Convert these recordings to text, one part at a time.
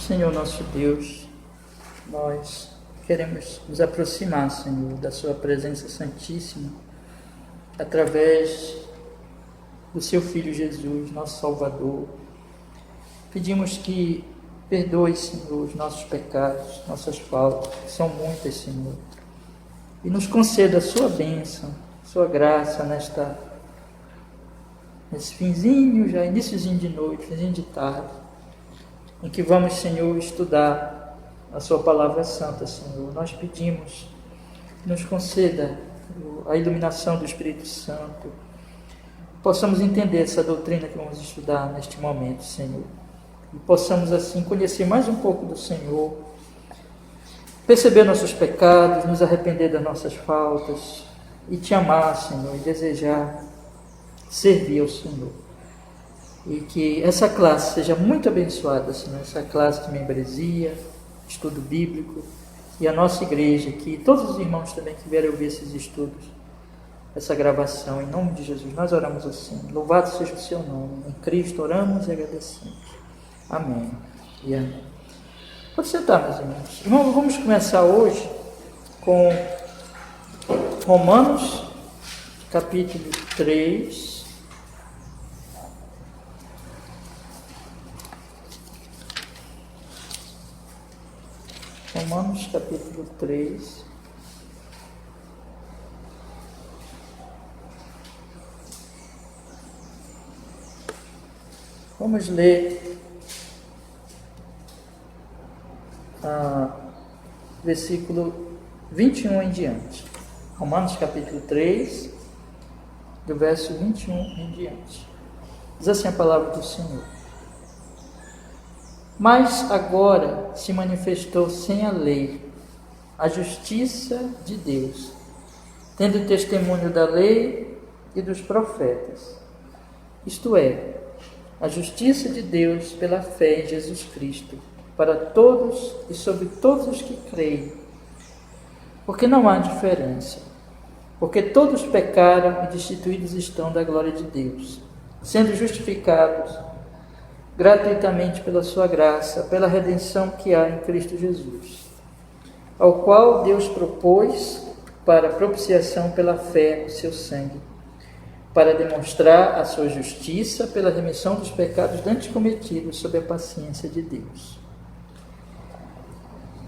Senhor nosso Deus, nós queremos nos aproximar, Senhor, da Sua presença santíssima, através do Seu Filho Jesus, nosso Salvador. Pedimos que perdoe, Senhor, os nossos pecados, nossas faltas, que são muitas, Senhor, e nos conceda a Sua bênção, Sua graça nesse finzinho, já iníciozinho de noite, finzinho de tarde, em que vamos, Senhor, estudar a Sua Palavra Santa, Senhor. Nós pedimos que nos conceda a iluminação do Espírito Santo, possamos entender essa doutrina que vamos estudar neste momento, Senhor, e possamos assim conhecer mais um pouco do Senhor, perceber nossos pecados, nos arrepender das nossas faltas e Te amar, Senhor, e desejar servir ao Senhor. E que essa classe seja muito abençoada, Senhor, essa classe de membresia, estudo bíblico, e a nossa igreja, que todos os irmãos também que vierem ouvir esses estudos, essa gravação, em nome de Jesus, nós oramos assim. Louvado seja o Seu nome. Em Cristo oramos e agradecemos. Amém e amém. Pode sentar, meus irmãos. Irmãos, vamos começar hoje com Romanos, capítulo 3. Romanos, capítulo 3. Vamos ler versículo 21 em diante. Romanos capítulo 3, do verso 21 em diante. Diz assim a palavra do Senhor: Mas agora se manifestou sem a lei a justiça de Deus, tendo testemunho da lei e dos profetas, isto é, a justiça de Deus pela fé em Jesus Cristo, para todos e sobre todos os que creem, porque não há diferença, porque todos pecaram e destituídos estão da glória de Deus, sendo justificados gratuitamente pela sua graça, pela redenção que há em Cristo Jesus, ao qual Deus propôs para propiciação pela fé o seu sangue, para demonstrar a sua justiça pela remissão dos pecados dantes cometidos sob a paciência de Deus.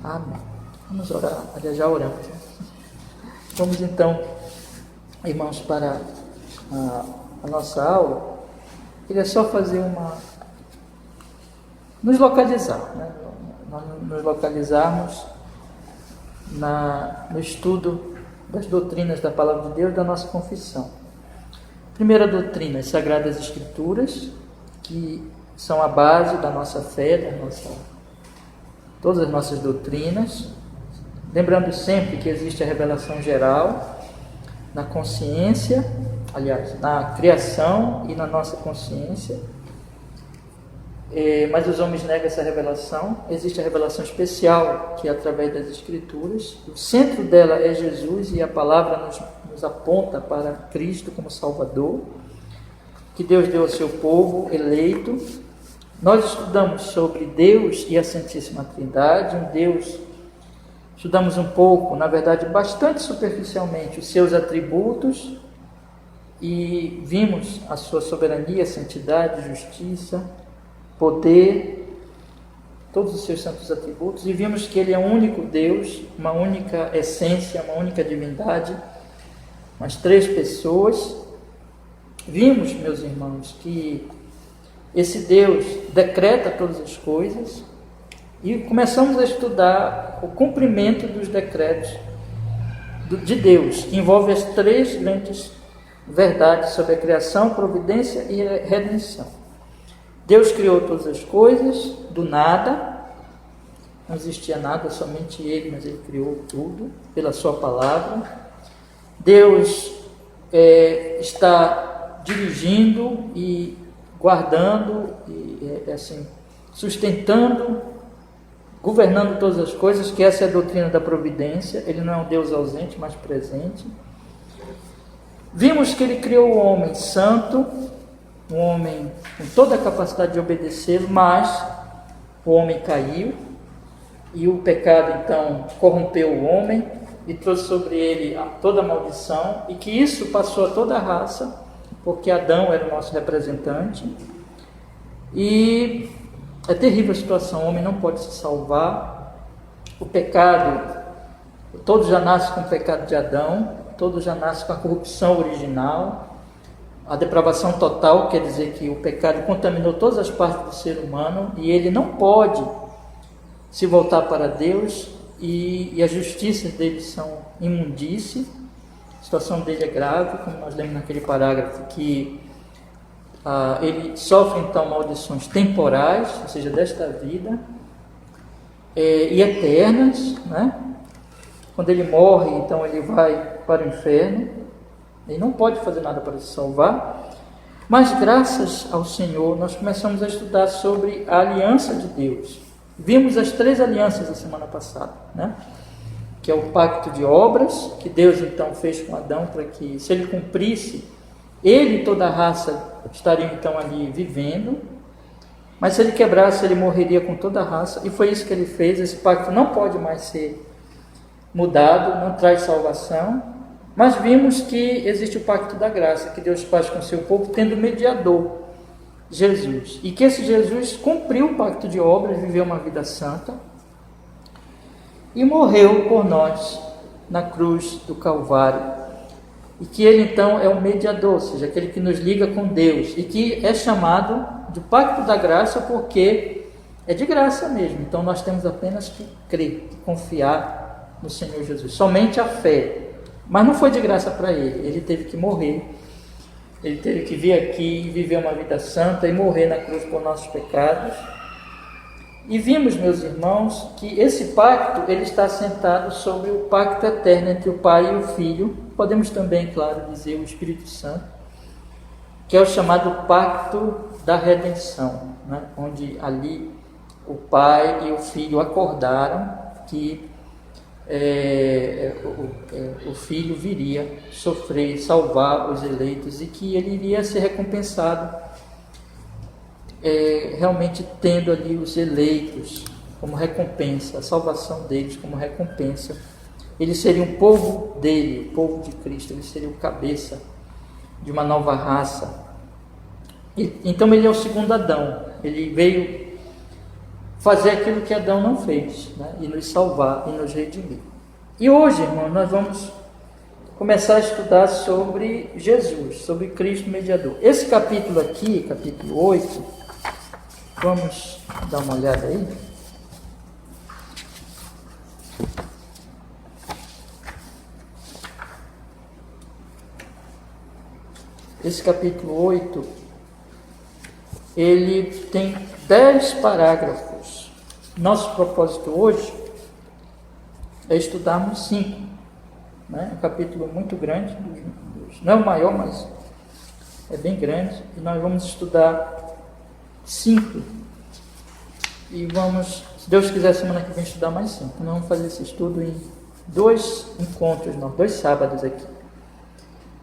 Amém. Vamos orar, aliás, já oramos. Vamos então, irmãos, para a nossa aula. Queria só fazer nos localizar, né? Nós nos localizarmos no estudo das doutrinas da Palavra de Deus, da nossa confissão. Primeira doutrina, as Sagradas Escrituras, que são a base da nossa fé, todas as nossas doutrinas. Lembrando sempre que existe a revelação geral na consciência, aliás, na criação e na nossa consciência. Mas os homens negam essa revelação. Existe a revelação especial, que é através das Escrituras. O centro dela é Jesus, e a palavra nos aponta para Cristo como Salvador, que Deus deu ao seu povo eleito. Nós estudamos sobre Deus e a Santíssima Trindade, estudamos um pouco, na verdade, bastante superficialmente, os seus atributos, e vimos a sua soberania, santidade, justiça, poder, todos os seus santos atributos, e vimos que Ele é um único Deus, uma única essência, uma única divindade, mas três pessoas. Vimos, meus irmãos, que esse Deus decreta todas as coisas, e começamos a estudar o cumprimento dos decretos de Deus, que envolve as três grandes verdades sobre a criação, providência e redenção. Deus criou todas as coisas do nada, não existia nada, somente Ele, mas Ele criou tudo pela Sua palavra. Deus está dirigindo e guardando, e assim, sustentando, governando todas as coisas, que essa é a doutrina da providência. Ele não é um Deus ausente, mas presente. Vimos que Ele criou o homem santo, um homem com toda a capacidade de obedecê-lo, mas o homem caiu, e o pecado então corrompeu o homem e trouxe sobre ele toda a maldição, e que isso passou a toda a raça, porque Adão era o nosso representante. E é terrível a situação, o homem não pode se salvar. O pecado, todos já nascem com o pecado de Adão, todos já nascem com a corrupção original. A depravação total quer dizer que o pecado contaminou todas as partes do ser humano e ele não pode se voltar para Deus, e as justiças dele são imundície. A situação dele é grave, como nós lemos naquele parágrafo, que ele sofre então maldições temporais, ou seja, desta vida, e eternas, né? Quando ele morre, então ele vai para o inferno, ele não pode fazer nada para se salvar. Mas graças ao Senhor, nós começamos a estudar sobre a aliança de Deus. Vimos as 3 alianças a semana passada, né? Que é o pacto de obras, que Deus então fez com Adão, para que, se ele cumprisse, ele e toda a raça estariam então ali vivendo, mas se ele quebrasse, ele morreria com toda a raça, e foi isso que ele fez. Esse pacto não pode mais ser mudado, não traz salvação. Mas vimos que existe o pacto da graça, que Deus faz com o seu povo, tendo mediador, Jesus, e que esse Jesus cumpriu o pacto de obras, viveu uma vida santa e morreu por nós na cruz do Calvário, e que ele então é o mediador, ou seja, aquele que nos liga com Deus, e que é chamado de pacto da graça porque é de graça mesmo. Então nós temos apenas que crer, que confiar no Senhor Jesus, somente a fé. Mas não foi de graça para ele, ele teve que morrer, ele teve que vir aqui, viver uma vida santa e morrer na cruz por nossos pecados. E vimos, meus irmãos, que esse pacto ele está assentado sobre o pacto eterno entre o Pai e o Filho. Podemos também, claro, dizer o Espírito Santo, que é o chamado pacto da redenção, né? Onde ali o Pai e o Filho acordaram que o Filho viria sofrer, salvar os eleitos, e que ele iria ser recompensado, realmente tendo ali os eleitos como recompensa, a salvação deles como recompensa. Eles seriam o povo dele, o povo de Cristo, ele seria o cabeça de uma nova raça. Então ele é o segundo Adão, ele veio fazer aquilo que Adão não fez, né? E nos salvar e nos redimir. E hoje, irmão, nós vamos começar a estudar sobre Jesus, sobre Cristo mediador. Esse capítulo aqui, capítulo 8, vamos dar uma olhada aí. Esse capítulo 8, ele tem 10 parágrafos. Nosso propósito hoje é estudarmos 5. Né? É um capítulo muito grande, não é o maior, mas é bem grande. E nós vamos estudar 5. E vamos, se Deus quiser, semana que vem estudar mais 5. Nós vamos fazer esse estudo em 2 encontros, 2 sábados aqui.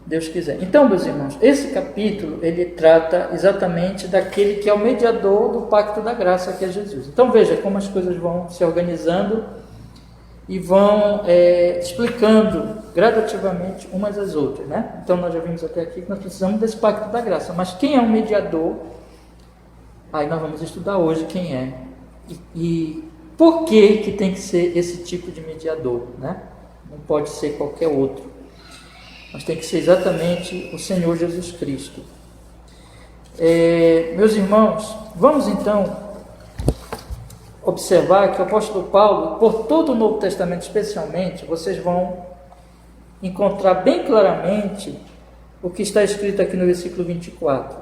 Deus quiser. Então, meus irmãos, esse capítulo, ele trata exatamente daquele que é o mediador do pacto da graça, que é Jesus. Então, veja como as coisas vão se organizando e vão explicando gradativamente umas às outras, né? Então, nós já vimos até aqui que nós precisamos desse pacto da graça. Mas quem é o mediador? Aí nós vamos estudar hoje quem é. E por que tem que ser esse tipo de mediador, né? Não pode ser qualquer outro. Mas tem que ser exatamente o Senhor Jesus Cristo. Meus irmãos, vamos então observar que o apóstolo Paulo, por todo o Novo Testamento especialmente, vocês vão encontrar bem claramente o que está escrito aqui no versículo 24.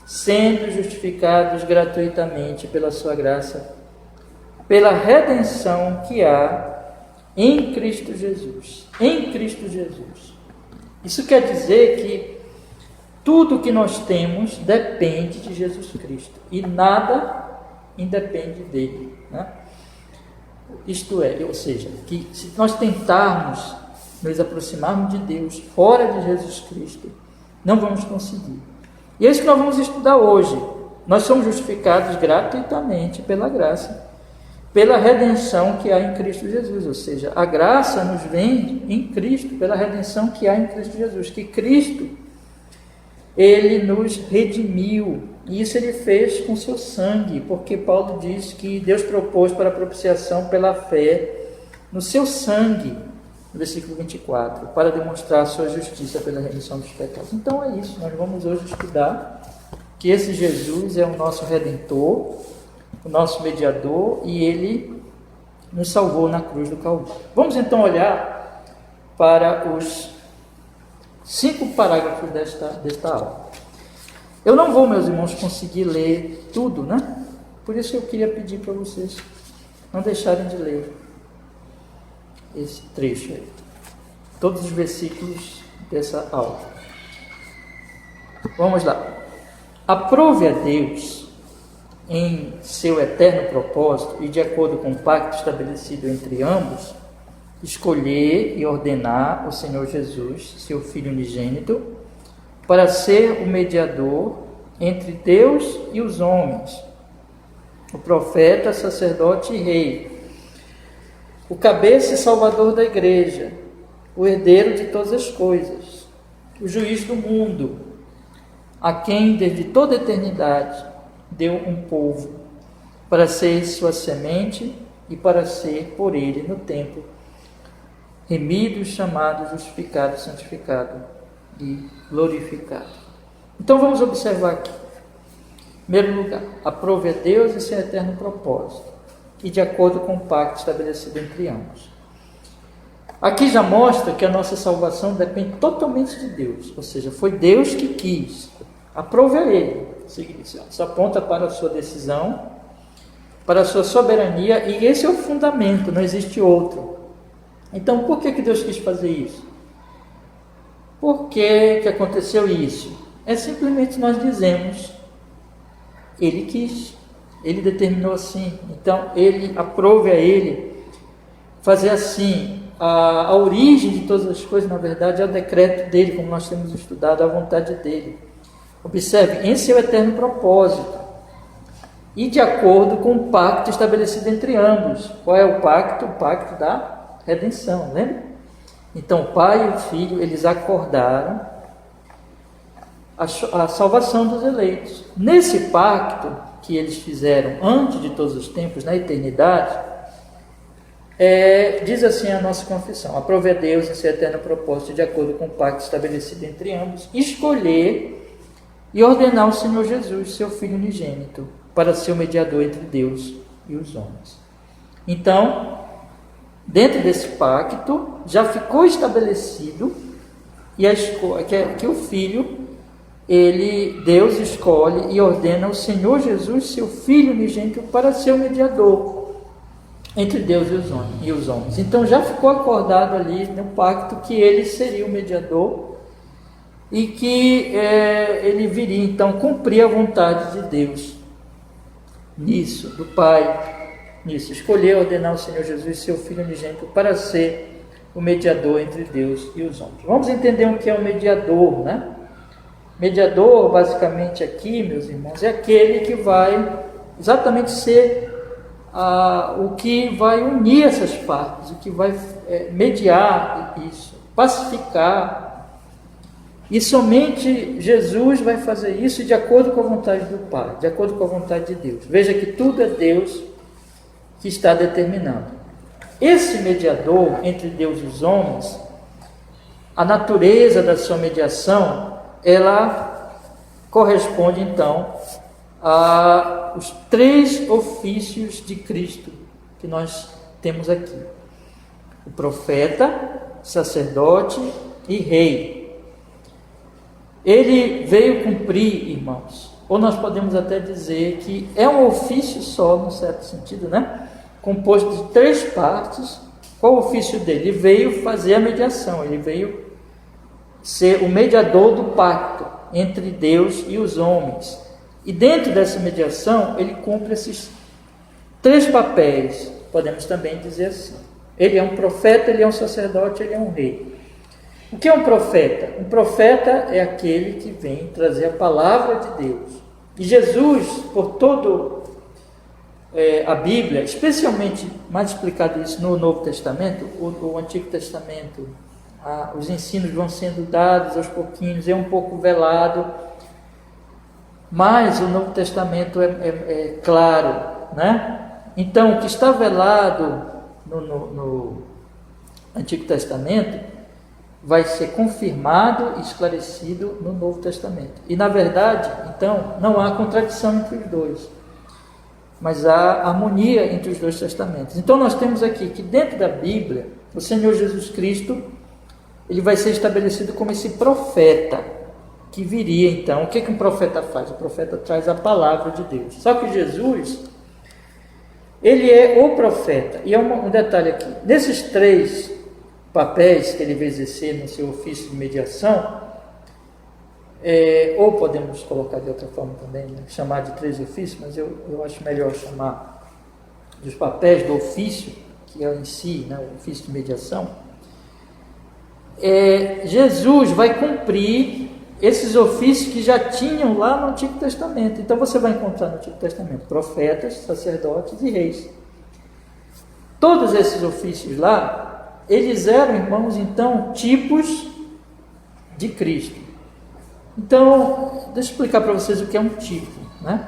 Sendo justificados gratuitamente pela sua graça, pela redenção que há em Cristo Jesus. Em Cristo Jesus. Isso quer dizer que tudo que nós temos depende de Jesus Cristo e nada independe dele, né? Isto é, ou seja, que se nós tentarmos nos aproximarmos de Deus fora de Jesus Cristo, não vamos conseguir. E é isso que nós vamos estudar hoje. nós somos justificados gratuitamente pela graça, pela redenção que há em Cristo Jesus, ou seja, a graça nos vem em Cristo, pela redenção que há em Cristo Jesus, que Cristo, ele nos redimiu, e isso ele fez com seu sangue, porque Paulo diz que Deus propôs para a propiciação pela fé no seu sangue, no versículo 24, para demonstrar a sua justiça pela remissão dos pecados. Então é isso, nós vamos hoje estudar que esse Jesus é o nosso Redentor, o nosso mediador, e ele nos salvou na cruz do Calvário. Vamos então olhar para os 5 parágrafos desta aula. Eu não vou, meus irmãos, conseguir ler tudo, né? Por isso eu queria pedir para vocês não deixarem de ler esse trecho aí, todos os versículos dessa aula. Vamos lá. Aprove a Deus, em seu eterno propósito e de acordo com o pacto estabelecido entre ambos, escolher e ordenar o Senhor Jesus, seu Filho unigênito, para ser o mediador entre Deus e os homens, o profeta, sacerdote e rei, o cabeça e salvador da igreja, o herdeiro de todas as coisas, o juiz do mundo, a quem desde toda a eternidade deu um povo, para ser sua semente e para ser por ele no tempo remido, chamado, justificado, santificado e glorificado. Então vamos observar aqui. Em primeiro lugar, aprove a Deus e seu eterno propósito, e de acordo com o pacto estabelecido entre ambos. Aqui já mostra que a nossa salvação depende totalmente de Deus, ou seja, foi Deus que quis. Aprove a Ele. Isso aponta para a sua decisão, para a sua soberania, e esse é o fundamento, não existe outro. Então, por que Deus quis fazer isso? Por que aconteceu isso? É simplesmente nós dizemos, Ele quis, Ele determinou assim. Então, Ele aprove a Ele fazer assim. A origem de todas as coisas, na verdade, é o decreto dEle, como nós temos estudado, a vontade dEle. Observe, em seu eterno propósito e de acordo com o pacto estabelecido entre ambos. Qual é o pacto? O pacto da redenção, lembra? Então, o Pai e o Filho, eles acordaram a salvação dos eleitos. Nesse pacto que eles fizeram antes de todos os tempos, na eternidade, diz assim a nossa confissão: aprove a Deus em seu eterno propósito, de acordo com o pacto estabelecido entre ambos, escolher e ordenar o Senhor Jesus, seu Filho unigênito, para ser o mediador entre Deus e os homens. Então, dentro desse pacto, já ficou estabelecido que o Filho, Deus escolhe e ordena o Senhor Jesus, seu Filho unigênito, para ser o mediador entre Deus e os homens. Então, já ficou acordado ali no pacto que ele seria o mediador, e que ele viria então cumprir a vontade de Deus nisso, do Pai, nisso, escolher ordenar o Senhor Jesus, seu Filho unigênito, para ser o mediador entre Deus e os homens. Vamos entender o que é o mediador, né? Mediador, basicamente aqui, meus irmãos, é aquele que vai exatamente ser o que vai unir essas partes, o que vai mediar isso, pacificar. E somente Jesus vai fazer isso de acordo com a vontade do Pai, de acordo com a vontade de Deus. Veja que tudo é Deus que está determinando. Esse mediador entre Deus e os homens, a natureza da sua mediação, ela corresponde então aos 3 ofícios de Cristo que nós temos aqui: o profeta, sacerdote e rei. Ele veio cumprir, irmãos, ou nós podemos até dizer que é um ofício só, num certo sentido, né? Composto de 3 partes. Qual o ofício dele? Ele veio fazer a mediação, ele veio ser o mediador do pacto entre Deus e os homens. E dentro dessa mediação, ele cumpre esses 3 papéis, podemos também dizer assim. Ele é um profeta, ele é um sacerdote, ele é um rei. O que é um profeta? Um profeta é aquele que vem trazer a palavra de Deus. E Jesus, por todo a Bíblia, especialmente mais explicado isso no Novo Testamento, o Antigo Testamento, os ensinos vão sendo dados aos pouquinhos, é um pouco velado, mas o Novo Testamento é claro, né? Então, o que está velado no Antigo Testamento vai ser confirmado e esclarecido no Novo Testamento. E, na verdade, então, não há contradição entre os dois, mas há harmonia entre os dois testamentos. Então, nós temos aqui que dentro da Bíblia, o Senhor Jesus Cristo, ele vai ser estabelecido como esse profeta que viria. Então, o que um profeta faz? O profeta traz a palavra de Deus. Só que Jesus, ele é o profeta. E é um detalhe aqui, nesses 3 papéis que ele vai exercer no seu ofício de mediação, ou podemos colocar de outra forma também, né? Chamar de 3 ofícios, mas eu acho melhor chamar dos papéis do ofício, que é em si, né, o ofício de mediação. Jesus vai cumprir esses ofícios que já tinham lá no Antigo Testamento. Então você vai encontrar no Antigo Testamento profetas, sacerdotes e reis. Todos esses ofícios lá, eles eram, irmãos, então, tipos de Cristo. Então, deixa eu explicar para vocês o que é um tipo, né?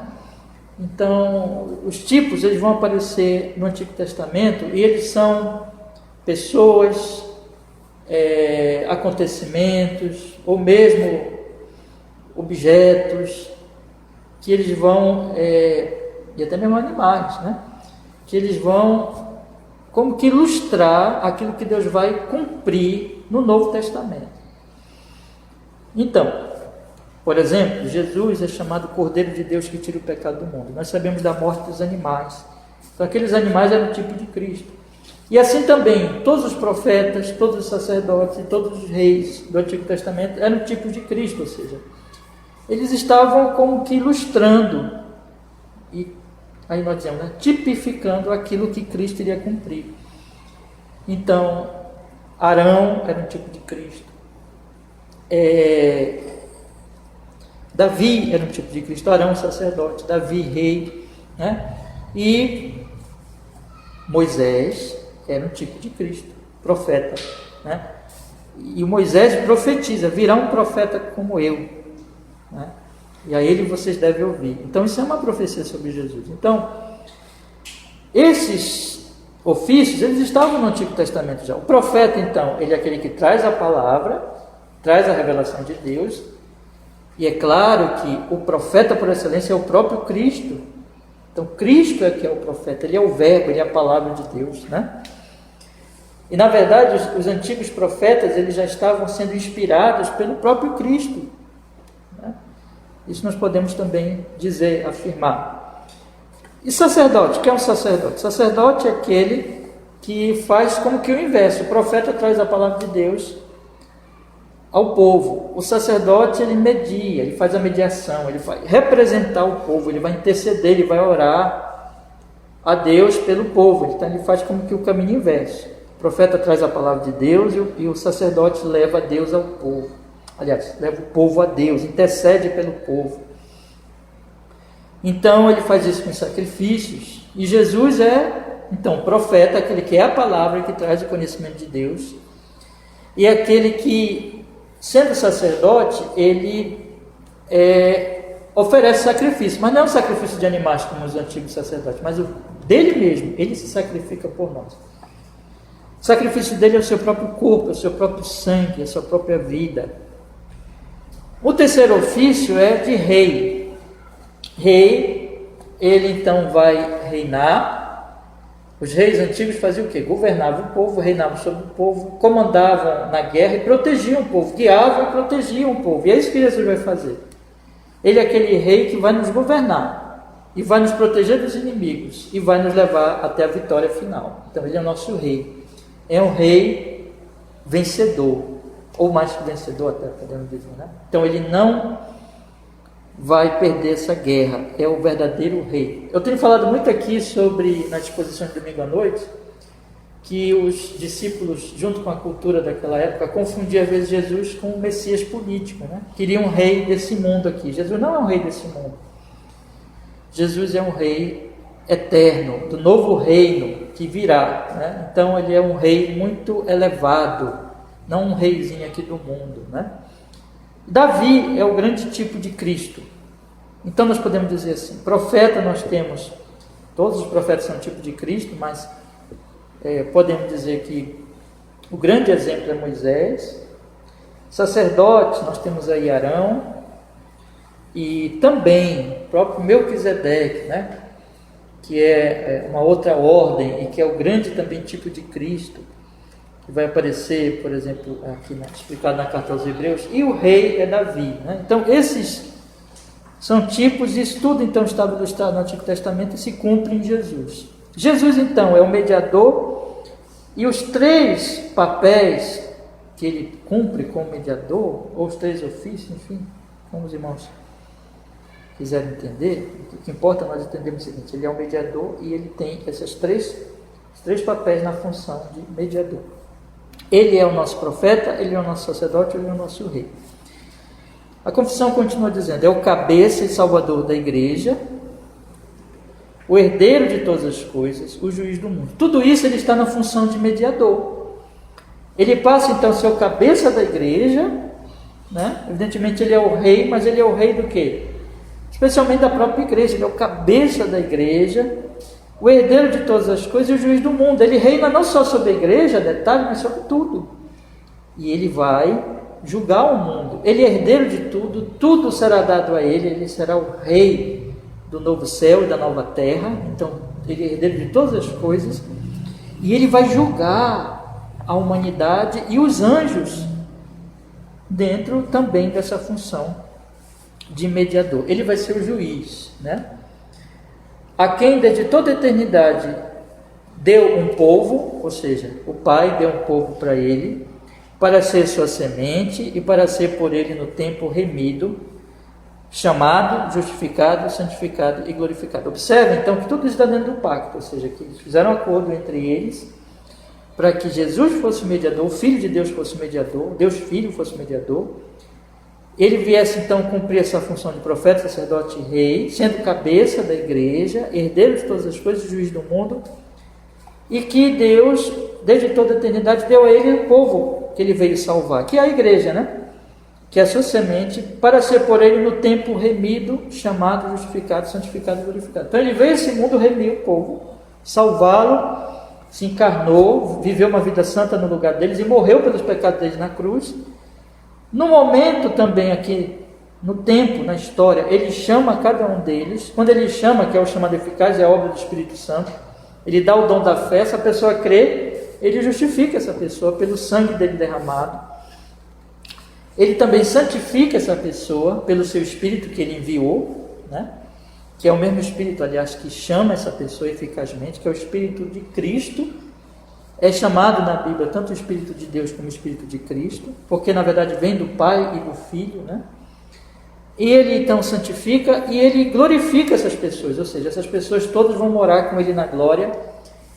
Então, os tipos, eles vão aparecer no Antigo Testamento e eles são pessoas, acontecimentos, ou mesmo objetos, que eles vão, e até mesmo animais, né? Que eles vão como que ilustrar aquilo que Deus vai cumprir no Novo Testamento. Então, por exemplo, Jesus é chamado Cordeiro de Deus que tira o pecado do mundo. Nós sabemos da morte dos animais. Então, aqueles animais eram o tipo de Cristo. E assim também, todos os profetas, todos os sacerdotes e todos os reis do Antigo Testamento eram tipos de Cristo, ou seja, eles estavam como que ilustrando, e aí nós dizemos, né, tipificando aquilo que Cristo iria cumprir. Então, Arão era um tipo de Cristo. Davi era um tipo de Cristo. Arão, sacerdote. Davi, rei, né? E Moisés era um tipo de Cristo, profeta, né? E Moisés profetiza, virá um profeta como eu, né? E a ele vocês devem ouvir. Então isso é uma profecia sobre Jesus. Então, esses ofícios, eles estavam no Antigo Testamento já. O profeta, então, ele é aquele que traz a palavra, traz a revelação de Deus. E é claro que o profeta por excelência é o próprio Cristo. Então Cristo é que é o profeta, ele é o verbo, ele é a palavra de Deus, né? E na verdade os antigos profetas, eles já estavam sendo inspirados pelo próprio Cristo, né? Isso nós podemos também dizer, afirmar. E sacerdote, o que é um sacerdote? Sacerdote é aquele que faz como que o inverso. O profeta traz a palavra de Deus ao povo. O sacerdote, ele media, ele faz a mediação, ele vai representar o povo, ele vai interceder, ele vai orar a Deus pelo povo. Então ele faz como que o caminho inverso. O profeta traz a palavra de Deus e o sacerdote leva a Deus ao povo. Aliás, leva o povo a Deus, intercede pelo povo. Então ele faz isso com sacrifícios. E Jesus é, então, profeta, aquele que é a palavra que traz o conhecimento de Deus. E aquele que, sendo sacerdote, ele oferece sacrifício, mas não é um sacrifício de animais como os antigos sacerdotes, mas o dele mesmo, ele se sacrifica por nós. O sacrifício dele é o seu próprio corpo, é o seu próprio sangue, é a sua própria vida. O terceiro ofício é de rei. Rei, ele então vai reinar. Os reis antigos faziam o quê? Governavam o povo, reinavam sobre o povo, comandavam na guerra e protegiam o povo, guiavam e protegiam o povo. E é isso que Jesus vai fazer. Ele é aquele rei que vai nos governar e vai nos proteger dos inimigos e vai nos levar até a vitória final. Então ele é o nosso rei. É um rei vencedor, ou mais que vencedor até, podemos dizer, né? Então ele não vai perder essa guerra, é o verdadeiro rei. Eu tenho falado muito aqui sobre, na exposição de domingo à noite, que os discípulos, junto com a cultura daquela época, confundiam às vezes Jesus com um Messias político, né? Queriam um rei desse mundo aqui. Jesus não é um rei desse mundo. Jesus é um rei eterno, do novo reino que virá, né? Então ele é um rei muito elevado, não um reizinho aqui do mundo, né? Davi é o grande tipo de Cristo. Então nós podemos dizer assim, profeta nós temos, todos os profetas são tipo de Cristo, mas podemos dizer que o grande exemplo é Moisés. Sacerdote, nós temos aí Arão, e também o próprio Melquisedeque, né? Que é uma outra ordem e que é o grande também tipo de Cristo, que vai aparecer, por exemplo, aqui explicado na carta aos Hebreus, e o rei é Davi, né? Então esses são tipos, isso tudo então estava ilustrado no Antigo Testamento e se cumpre em Jesus. Jesus então é o mediador, e os três papéis que ele cumpre como mediador, ou os três ofícios, enfim, como os irmãos quiserem entender, o que importa nós entendermos o seguinte: ele é um mediador e ele tem esses três papéis na função de mediador. Ele é o nosso profeta, ele é o nosso sacerdote, ele é o nosso rei. A confissão continua dizendo: é o cabeça e salvador da igreja, o herdeiro de todas as coisas, o juiz do mundo. Tudo isso ele está na função de mediador. Ele passa então a ser o cabeça da igreja, né? Evidentemente ele é o rei, mas ele é o rei do quê? Especialmente da própria igreja. Ele é o cabeça da igreja, o herdeiro de todas as coisas e o juiz do mundo. Ele reina não só sobre a igreja, detalhe, mas sobre tudo. E ele vai julgar o mundo. Ele é herdeiro de tudo, tudo será dado a ele, ele será o rei do novo céu e da nova terra. Então, ele é herdeiro de todas as coisas. E ele vai julgar a humanidade e os anjos dentro também dessa função de mediador. Ele vai ser o juiz, né? A quem desde toda a eternidade deu um povo, ou seja, o Pai deu um povo para ele, para ser sua semente e para ser por ele no tempo remido, chamado, justificado, santificado e glorificado. Observe então que tudo isso está dentro do pacto, ou seja, que eles fizeram um acordo entre eles para que Jesus fosse mediador, o Filho de Deus fosse mediador, Deus Filho fosse mediador. Ele viesse então cumprir essa função de profeta, sacerdote e rei, sendo cabeça da igreja, herdeiro de todas as coisas, juiz do mundo, e que Deus, desde toda a eternidade, deu a ele o povo que ele veio salvar, que é a igreja, né? Que é a sua semente, para ser por ele no tempo remido, chamado, justificado, santificado e glorificado. Então ele veio a esse mundo remir o povo, salvá-lo, se encarnou, viveu uma vida santa no lugar deles e morreu pelos pecados deles na cruz. No momento também aqui, no tempo, na história, ele chama cada um deles. Quando ele chama, que é o chamado eficaz, é a obra do Espírito Santo, ele dá o dom da fé, se a pessoa crê, ele justifica essa pessoa pelo sangue dele derramado. Ele também santifica essa pessoa pelo seu Espírito que ele enviou, né? Que é o mesmo Espírito, aliás, que chama essa pessoa eficazmente, que é o Espírito de Cristo. É chamado na Bíblia tanto o Espírito de Deus como o Espírito de Cristo, porque na verdade vem do Pai e do Filho, né? E ele então santifica e ele glorifica essas pessoas, ou seja, essas pessoas todas vão morar com ele na glória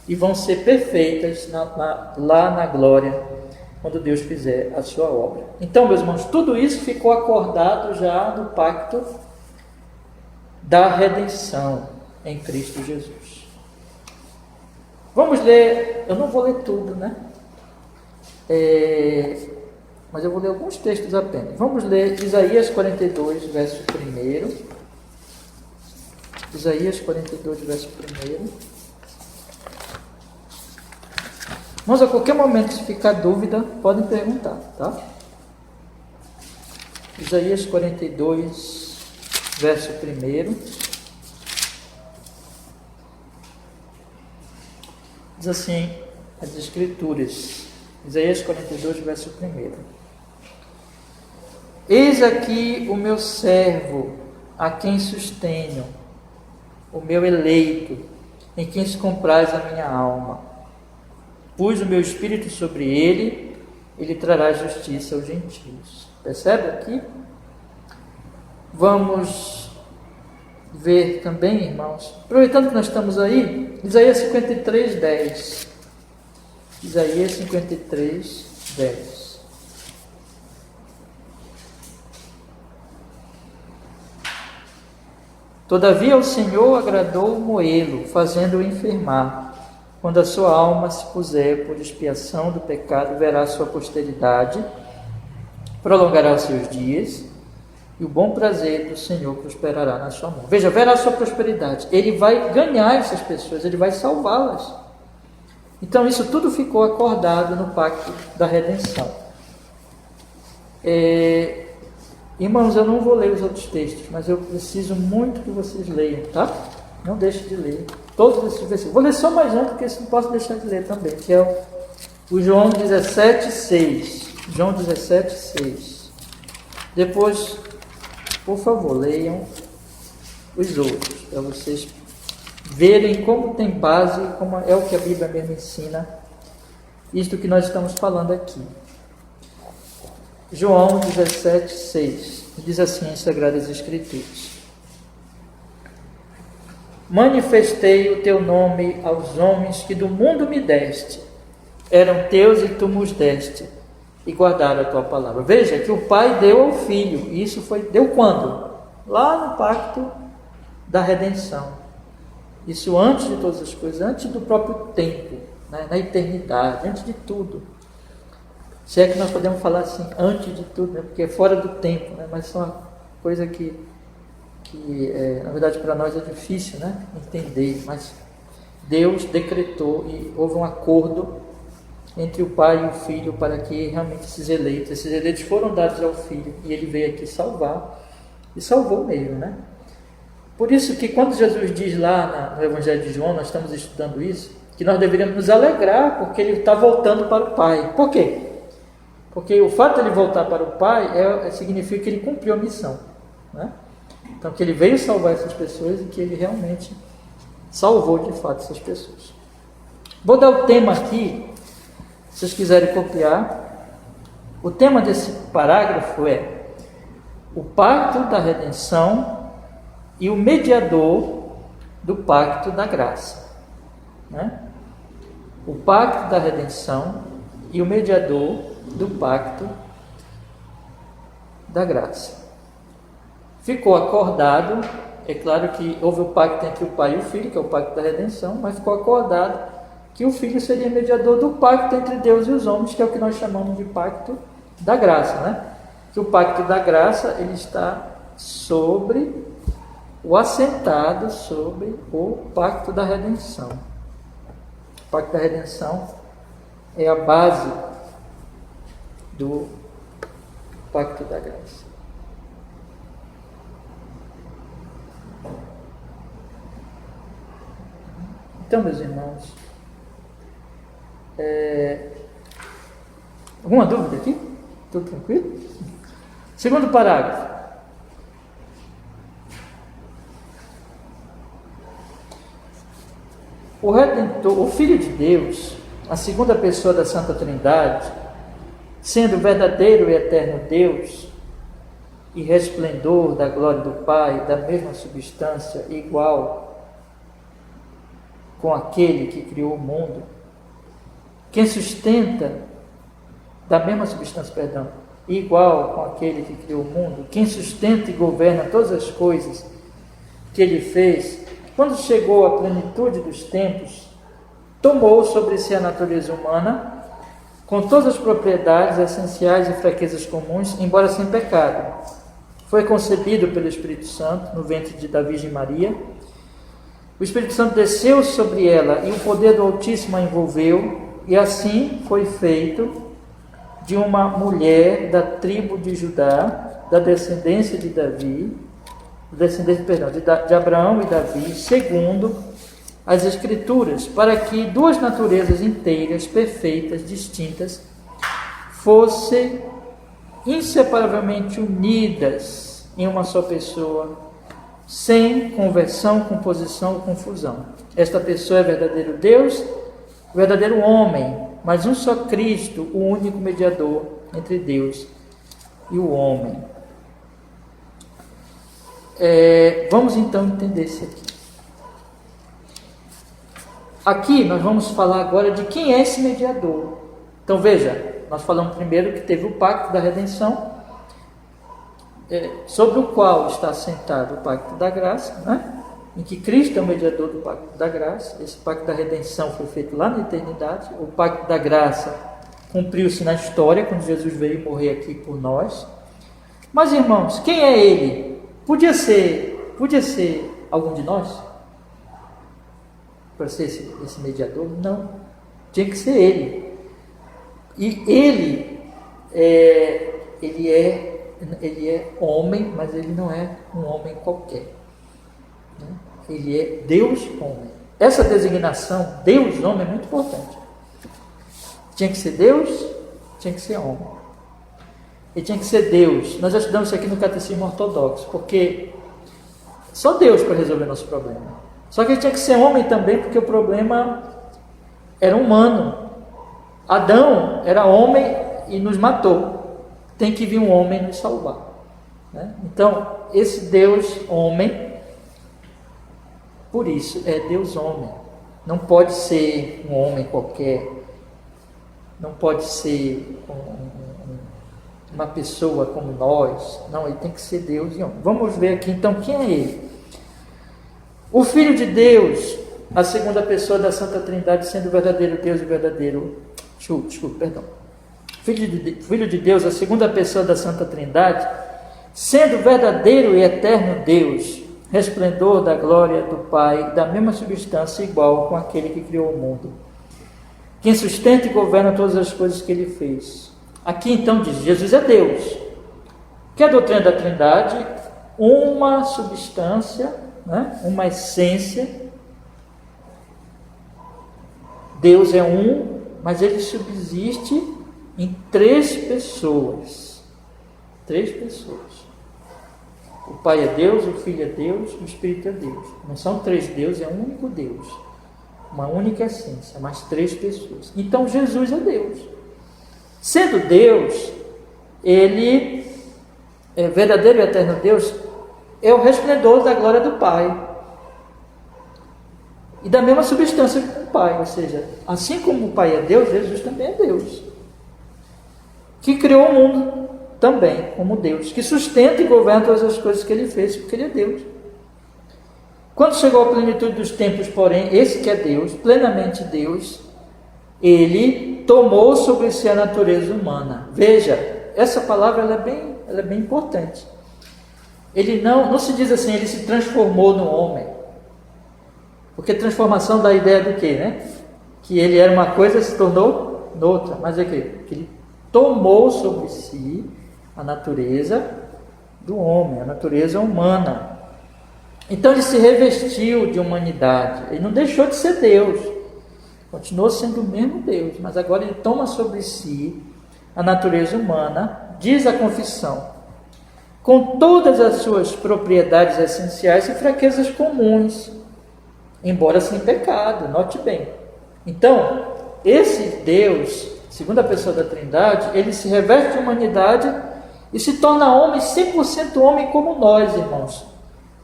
e vão ser perfeitas lá na glória, quando Deus fizer a sua obra. Então, meus irmãos, tudo isso ficou acordado já no pacto da redenção em Cristo Jesus. Vamos ler, eu não vou ler tudo, né? Mas eu vou ler alguns textos apenas. Vamos ler Isaías 42, verso 1. Isaías 42, verso 1. Mas a qualquer momento, se ficar dúvida, podem perguntar, tá? Isaías 42, verso 1. Diz assim as Escrituras, Isaías 42, verso 1. Eis aqui o meu servo, a quem sustenho, o meu eleito, em quem se compraz a minha alma. Pus o meu espírito sobre ele, ele trará justiça aos gentios. Percebe aqui? Vamos ver também, irmãos, aproveitando que nós estamos aí, Isaías 53, 10. Isaías 53, 10. Todavia o Senhor agradou moê-lo, fazendo-o enfermar. Quando a sua alma se puser por expiação do pecado, verá a sua posteridade, prolongará os seus dias, e o bom prazer do Senhor prosperará na sua mão. Veja, verá a sua prosperidade. Ele vai ganhar essas pessoas, ele vai salvá-las. Então isso tudo ficou acordado no pacto da redenção. Irmãos, eu não vou ler os outros textos, mas eu preciso muito que vocês leiam, tá? Não deixe de ler todos esses versículos. Vou ler só mais um, porque isso não posso deixar de ler também, que é o João 17,6. João 17,6. Depois, por favor, leiam os outros, para vocês verem como tem base, como é o que a Bíblia mesmo ensina, isto que nós estamos falando aqui. João 17,6, diz assim em Sagradas Escrituras: manifestei o teu nome aos homens que do mundo me deste, eram teus e tu nos deste, e guardaram a tua palavra. Veja que o Pai deu ao Filho, e isso deu quando? Lá no pacto da redenção. Isso antes de todas as coisas, antes do próprio tempo, né? Na eternidade, antes de tudo. Se é que nós podemos falar assim, antes de tudo, né? Porque é fora do tempo, né? Mas é uma coisa que na verdade para nós é difícil, né? Entender, mas Deus decretou e houve um acordo entre o Pai e o Filho para que realmente esses eleitos foram dados ao Filho, e ele veio aqui salvar, e salvou mesmo, né? Por isso que quando Jesus diz lá no Evangelho de João, nós estamos estudando isso, que nós deveríamos nos alegrar porque ele está voltando para o Pai. Por quê? Porque o fato de ele voltar para o Pai significa que ele cumpriu a missão, né? Então que ele veio salvar essas pessoas e que ele realmente salvou de fato essas pessoas. Vou dar o tema aqui, se vocês quiserem copiar. O tema desse parágrafo é o pacto da redenção e o mediador do pacto da graça, né? O pacto da redenção e o mediador do pacto da graça. Ficou acordado, é claro que houve o pacto entre o Pai e o Filho, que é o pacto da redenção, mas ficou acordado que o Filho seria mediador do pacto entre Deus e os homens, que é o que nós chamamos de pacto da graça, né? Que o pacto da graça, ele está assentado sobre o pacto da redenção. O pacto da redenção é a base do pacto da graça. Então, meus irmãos, alguma dúvida aqui? Tudo tranquilo? Segundo parágrafo. O Redentor, o Filho de Deus, a segunda pessoa da Santa Trindade, sendo verdadeiro e eterno Deus e resplendor da glória do Pai, da mesma substância, igual com aquele que criou o mundo, quem sustenta, da mesma substância, perdão, igual com aquele que criou o mundo, quem sustenta e governa todas as coisas que ele fez, quando chegou à plenitude dos tempos, tomou sobre si a natureza humana, com todas as propriedades essenciais e fraquezas comuns, embora sem pecado. Foi concebido pelo Espírito Santo no ventre da Virgem Maria. O Espírito Santo desceu sobre ela e o poder do Altíssimo a envolveu, e assim foi feito de uma mulher da tribo de Judá, da descendência de de Abraão e Davi, segundo as Escrituras, para que duas naturezas inteiras, perfeitas, distintas, fossem inseparavelmente unidas em uma só pessoa, sem conversão, composição ou confusão. Esta pessoa é verdadeiro Deus, verdadeiro homem, mas um só Cristo, o único mediador entre Deus e o homem. Vamos então entender isso aqui. Aqui nós vamos falar agora de quem é esse mediador. Então veja, nós falamos primeiro que teve o pacto da redenção, sobre o qual está assentado o pacto da graça, né? Em que Cristo é o mediador do pacto da graça. Esse pacto da redenção foi feito lá na eternidade. O pacto da graça cumpriu-se na história, quando Jesus veio morrer aqui por nós. Mas, irmãos, quem é Ele? Podia ser algum de nós? Para ser esse mediador? Não. Tinha que ser Ele. E Ele é homem, mas Ele não é um homem qualquer. Ele é Deus homem. Essa designação, Deus homem, é muito importante. Tinha que ser Deus, tinha que ser homem. E tinha que ser Deus. Nós já estudamos isso aqui no Catecismo Ortodoxo, porque só Deus para resolver nosso problema. Só que ele tinha que ser homem também, porque o problema era humano. Adão era homem e nos matou. Tem que vir um homem nos salvar, né? Então, esse Deus homem, por isso, é Deus homem. Não pode ser um homem qualquer. Não pode ser uma pessoa como nós. Não, ele tem que ser Deus e homem. Vamos ver aqui, então, quem é ele? O Filho de Deus, a segunda pessoa da Santa Trindade, sendo verdadeiro Deus e verdadeiro... Perdão. Filho de Deus, a segunda pessoa da Santa Trindade, sendo verdadeiro e eterno Deus, resplendor da glória do Pai, da mesma substância igual com aquele que criou o mundo, quem sustenta e governa todas as coisas que ele fez. Aqui então diz, Jesus é Deus. Que é a doutrina da Trindade? Uma substância, né? Uma essência. Deus é um, mas ele subsiste em três pessoas. Três pessoas. O Pai é Deus, o Filho é Deus, o Espírito é Deus. Não são três deuses, é um único Deus. Uma única essência, mas três pessoas. Então Jesus é Deus. Sendo Deus, ele é verdadeiro e eterno Deus, é o resplendor da glória do Pai. E da mesma substância com o Pai. Ou seja, assim como o Pai é Deus, Jesus também é Deus. Que criou o mundo também, como Deus, que sustenta e governa todas as coisas que ele fez, porque ele é Deus. Quando chegou à plenitude dos tempos, porém, esse que é Deus, plenamente Deus, ele tomou sobre si a natureza humana. Veja, essa palavra ela é bem importante. Ele não se diz assim, ele se transformou no homem. Porque transformação dá a ideia do quê, né? Que ele era uma coisa e se tornou noutra. Mas é que ele tomou sobre si a natureza do homem, a natureza humana. Então ele se revestiu de humanidade. Ele não deixou de ser Deus. Continuou sendo o mesmo Deus. Mas agora ele toma sobre si a natureza humana, diz a confissão, com todas as suas propriedades essenciais e fraquezas comuns, embora sem pecado, note bem. Então, esse Deus, segunda pessoa da Trindade, ele se reveste de humanidade e se torna homem, 100% homem como nós, irmãos.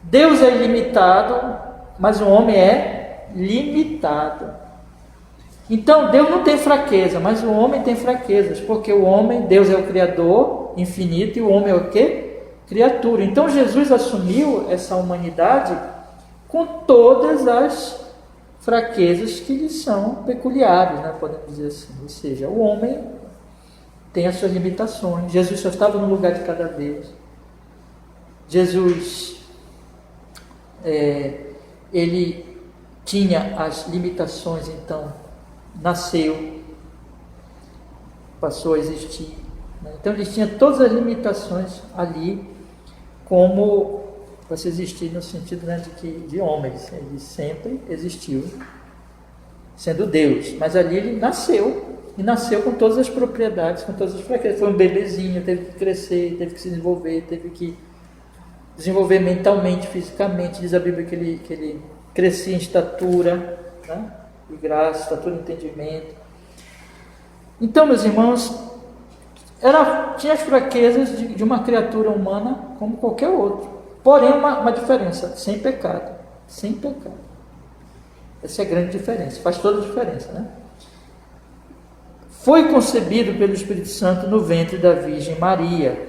Deus é ilimitado, mas o homem é limitado. Então, Deus não tem fraqueza, mas o homem tem fraquezas, porque o homem, Deus é o Criador infinito e o homem é o quê? Criatura. Então, Jesus assumiu essa humanidade com todas as fraquezas que lhe são peculiares, né? Podemos dizer assim. Ou seja, o homem tem as suas limitações. Jesus só estava no lugar de cada vez. Jesus, ele tinha as limitações, então nasceu, passou a existir, né? Então ele tinha todas as limitações ali, como você existir no sentido, né, de homens. Ele sempre existiu sendo Deus, mas ali ele nasceu, e nasceu com todas as propriedades, com todas as fraquezas. Foi um bebezinho, teve que crescer, teve que se desenvolver, teve que desenvolver mentalmente, fisicamente. Diz a Bíblia que ele crescia em estatura, né, e graça, estatura e entendimento. Então, meus irmãos, tinha as fraquezas de uma criatura humana como qualquer outro. Porém, uma diferença, sem pecado. Sem pecado. Essa é a grande diferença, faz toda a diferença, né? Foi concebido pelo Espírito Santo no ventre da Virgem Maria.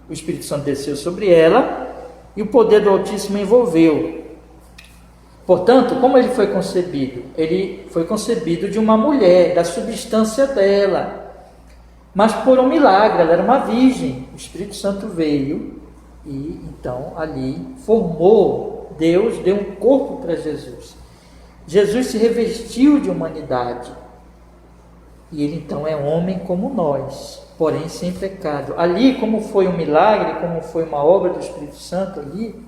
o Espírito Santo desceu sobre ela e o poder do Altíssimo envolveu. Portanto, como ele foi concebido? Ele foi concebido de uma mulher, da substância dela, mas por um milagre. Ela era uma virgem, o Espírito Santo veio e então ali formou, Deus deu um corpo para Jesus. Jesus se revestiu de humanidade e ele então é homem como nós, porém sem pecado. Ali, como foi um milagre, como foi uma obra do Espírito Santo ali,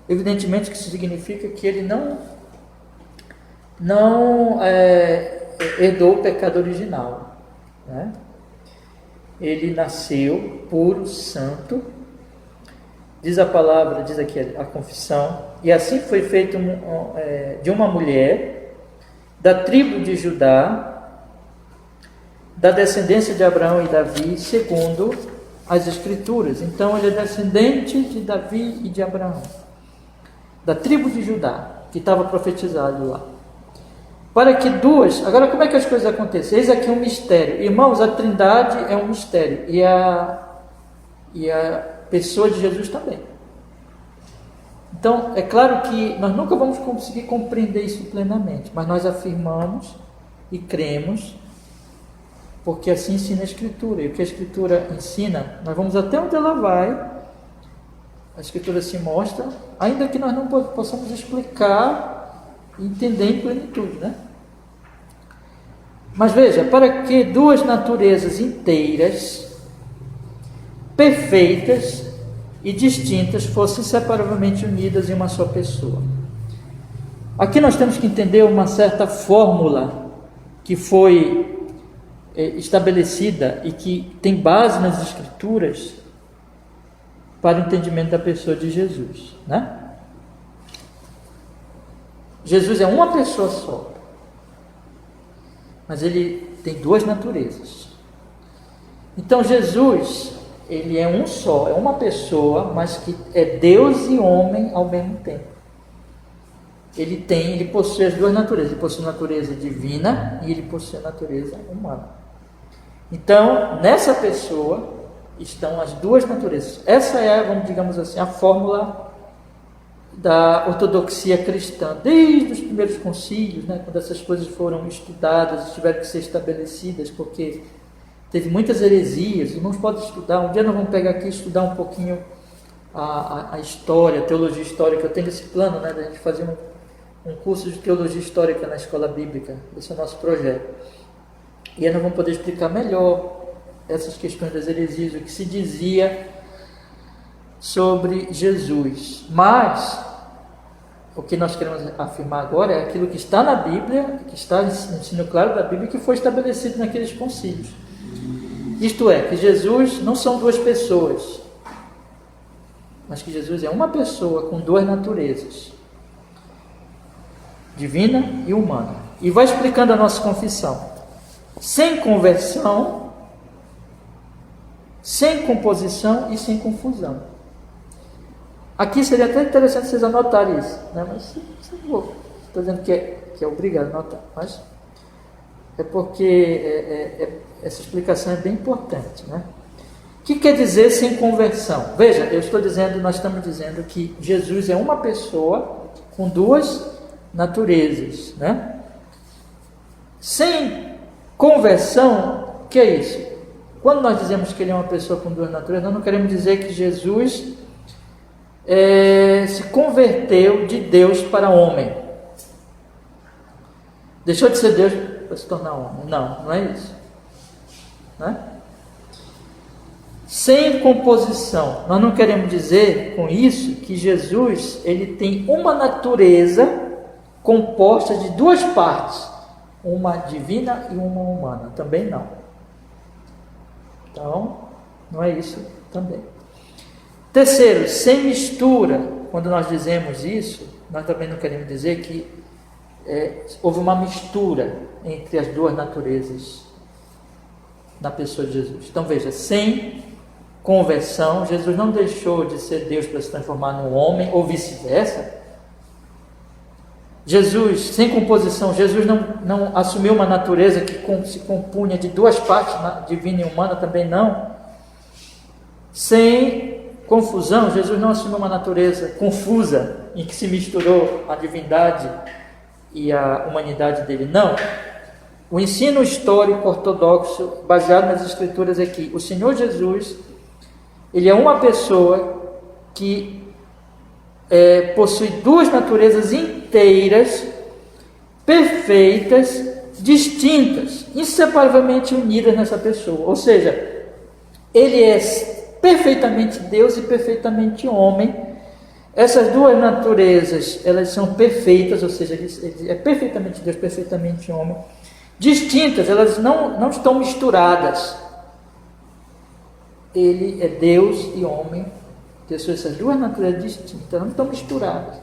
evidentemente que isso significa que ele não herdou o pecado original, né? Ele nasceu puro, santo, diz a palavra, diz aqui a confissão, e assim foi feito de uma mulher da tribo de Judá, da descendência de Abraão e Davi, segundo as Escrituras. Então ele é descendente de Davi e de Abraão, da tribo de Judá, que estava profetizado lá. Para que duas... Agora, como é que as coisas acontecem? Eis aqui um mistério. Irmãos, a Trindade é um mistério. E a pessoa de Jesus também. Então, é claro que nós nunca vamos conseguir compreender isso plenamente, mas nós afirmamos e cremos, porque assim ensina a Escritura. E o que a Escritura ensina, nós vamos até onde ela vai. A Escritura se mostra, ainda que nós não possamos explicar e entender em plenitude, né? Mas veja, para que duas naturezas inteiras, perfeitas e distintas fossem inseparavelmente unidas em uma só pessoa. Aqui nós temos que entender uma certa fórmula que foi estabelecida e que tem base nas Escrituras para o entendimento da pessoa de Jesus, né? Jesus é uma pessoa só, mas ele tem duas naturezas. Então Jesus, ele é um só, é uma pessoa, mas que é Deus e homem ao mesmo tempo. Ele possui as duas naturezas. Ele possui a natureza divina e ele possui a natureza humana. Então, nessa pessoa estão as duas naturezas. Essa é, digamos assim, a fórmula da ortodoxia cristã, desde os primeiros concílios, né, quando essas coisas foram estudadas e tiveram que ser estabelecidas, porque teve muitas heresias. Os irmãos podem estudar, um dia nós vamos pegar aqui e estudar um pouquinho a história, a teologia histórica. Eu tenho esse plano, né, da gente fazer um curso de teologia histórica na escola bíblica. Esse é o nosso projeto. E aí nós vamos poder explicar melhor essas questões das heresias, o que se dizia sobre Jesus. Mas o que nós queremos afirmar agora é aquilo que está na Bíblia, que está no ensino claro da Bíblia, que foi estabelecido naqueles concílios. Isto é, que Jesus não são duas pessoas, mas que Jesus é uma pessoa com duas naturezas, divina e humana. E vai explicando a nossa confissão. Sem conversão, sem composição e sem confusão. Aqui seria até interessante vocês anotarem isso, né? Mas estou dizendo que é obrigado a anotar, mas é porque essa explicação é bem importante, né? O que quer dizer sem conversão? Veja, nós estamos dizendo que Jesus é uma pessoa com duas naturezas, né? Sem conversão, o que é isso? Quando nós dizemos que ele é uma pessoa com duas naturezas, nós não queremos dizer que Jesus se converteu de Deus para homem. Deixou de ser Deus para se tornar homem. Não é isso, né? Sem composição, nós não queremos dizer com isso que Jesus ele tem uma natureza composta de duas partes, uma divina e uma humana. Também não. Então, não é isso também. Terceiro, sem mistura. Quando nós dizemos isso, nós também não queremos dizer que houve uma mistura entre as duas naturezas na pessoa de Jesus. Então veja, sem conversão, Jesus não deixou de ser Deus para se transformar num homem, ou vice-versa. Jesus, sem composição, Jesus não assumiu uma natureza que se compunha de duas partes, divina e humana, também não. sem confusão. Jesus não assumiu uma natureza confusa, em que se misturou a divindade e a humanidade dele. Não. O ensino histórico ortodoxo, baseado nas Escrituras, é que o Senhor Jesus, ele é uma pessoa que possui duas naturezas inteiras, perfeitas, distintas, inseparavelmente unidas nessa pessoa. Ou seja, ele é perfeitamente Deus e perfeitamente homem. Essas duas naturezas, elas são perfeitas, ou seja, ele é perfeitamente Deus, perfeitamente homem. Distintas, elas não estão misturadas. Ele é Deus e homem, essas duas naturezas distintas, não estão misturadas,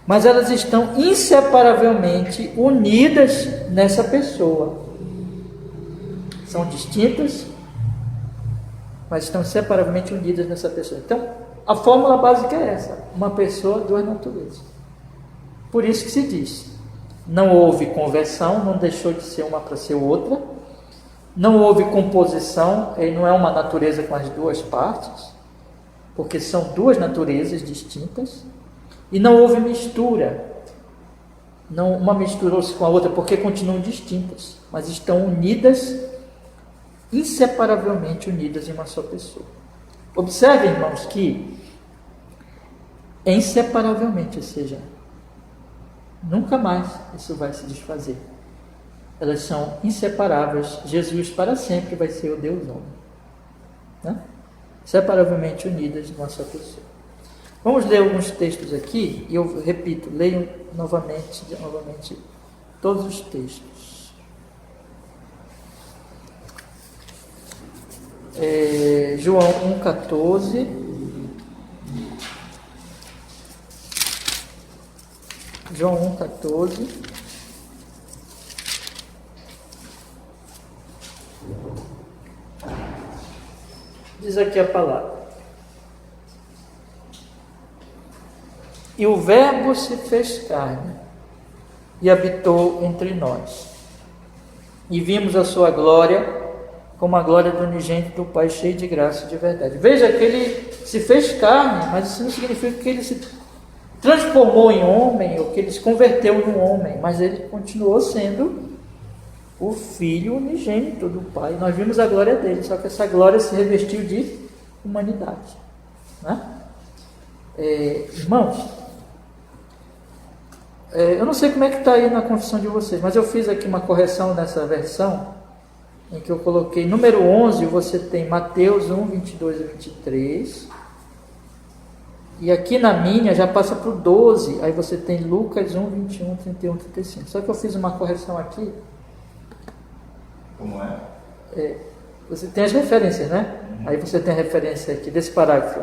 mas elas estão inseparavelmente unidas nessa pessoa. São distintas, mas estão inseparavelmente unidas nessa pessoa. Então, a fórmula básica é essa: uma pessoa, duas naturezas. Por isso que se diz: não houve conversão, não deixou de ser uma para ser outra. Não houve composição, ele não é uma natureza com as duas partes, porque são duas naturezas distintas. E não houve mistura. Não, uma misturou-se com a outra, porque continuam distintas, mas estão unidas, inseparavelmente unidas em uma só pessoa. Observe, irmãos, que é inseparavelmente, ou seja, nunca mais isso vai se desfazer. Elas são inseparáveis. Jesus para sempre vai ser o Deus homem, né? Separavelmente unidas numa só pessoa. Vamos ler alguns textos aqui, e eu repito, leiam novamente todos os textos. João 1,14. João 1,14. Diz aqui a palavra: e o Verbo se fez carne e habitou entre nós, e vimos a sua glória como a glória do unigênito do Pai, cheio de graça e de verdade. Veja que ele se fez carne, mas isso não significa que ele se transformou em homem ou que ele se converteu num homem, mas ele continuou sendo o Filho unigênito do Pai. Nós vimos a glória dele, só que essa glória se revestiu de humanidade, né? Irmãos, eu não sei como é que está aí na confissão de vocês, mas eu fiz aqui uma correção nessa versão, em que eu coloquei número 11, você tem Mateus 1, 22 e 23, e aqui na minha já passa para o 12, aí você tem Lucas 1, 21, 31, 35. Só que eu fiz uma correção aqui. Como é? Você tem as referências, né? Aí você tem a referência aqui desse parágrafo.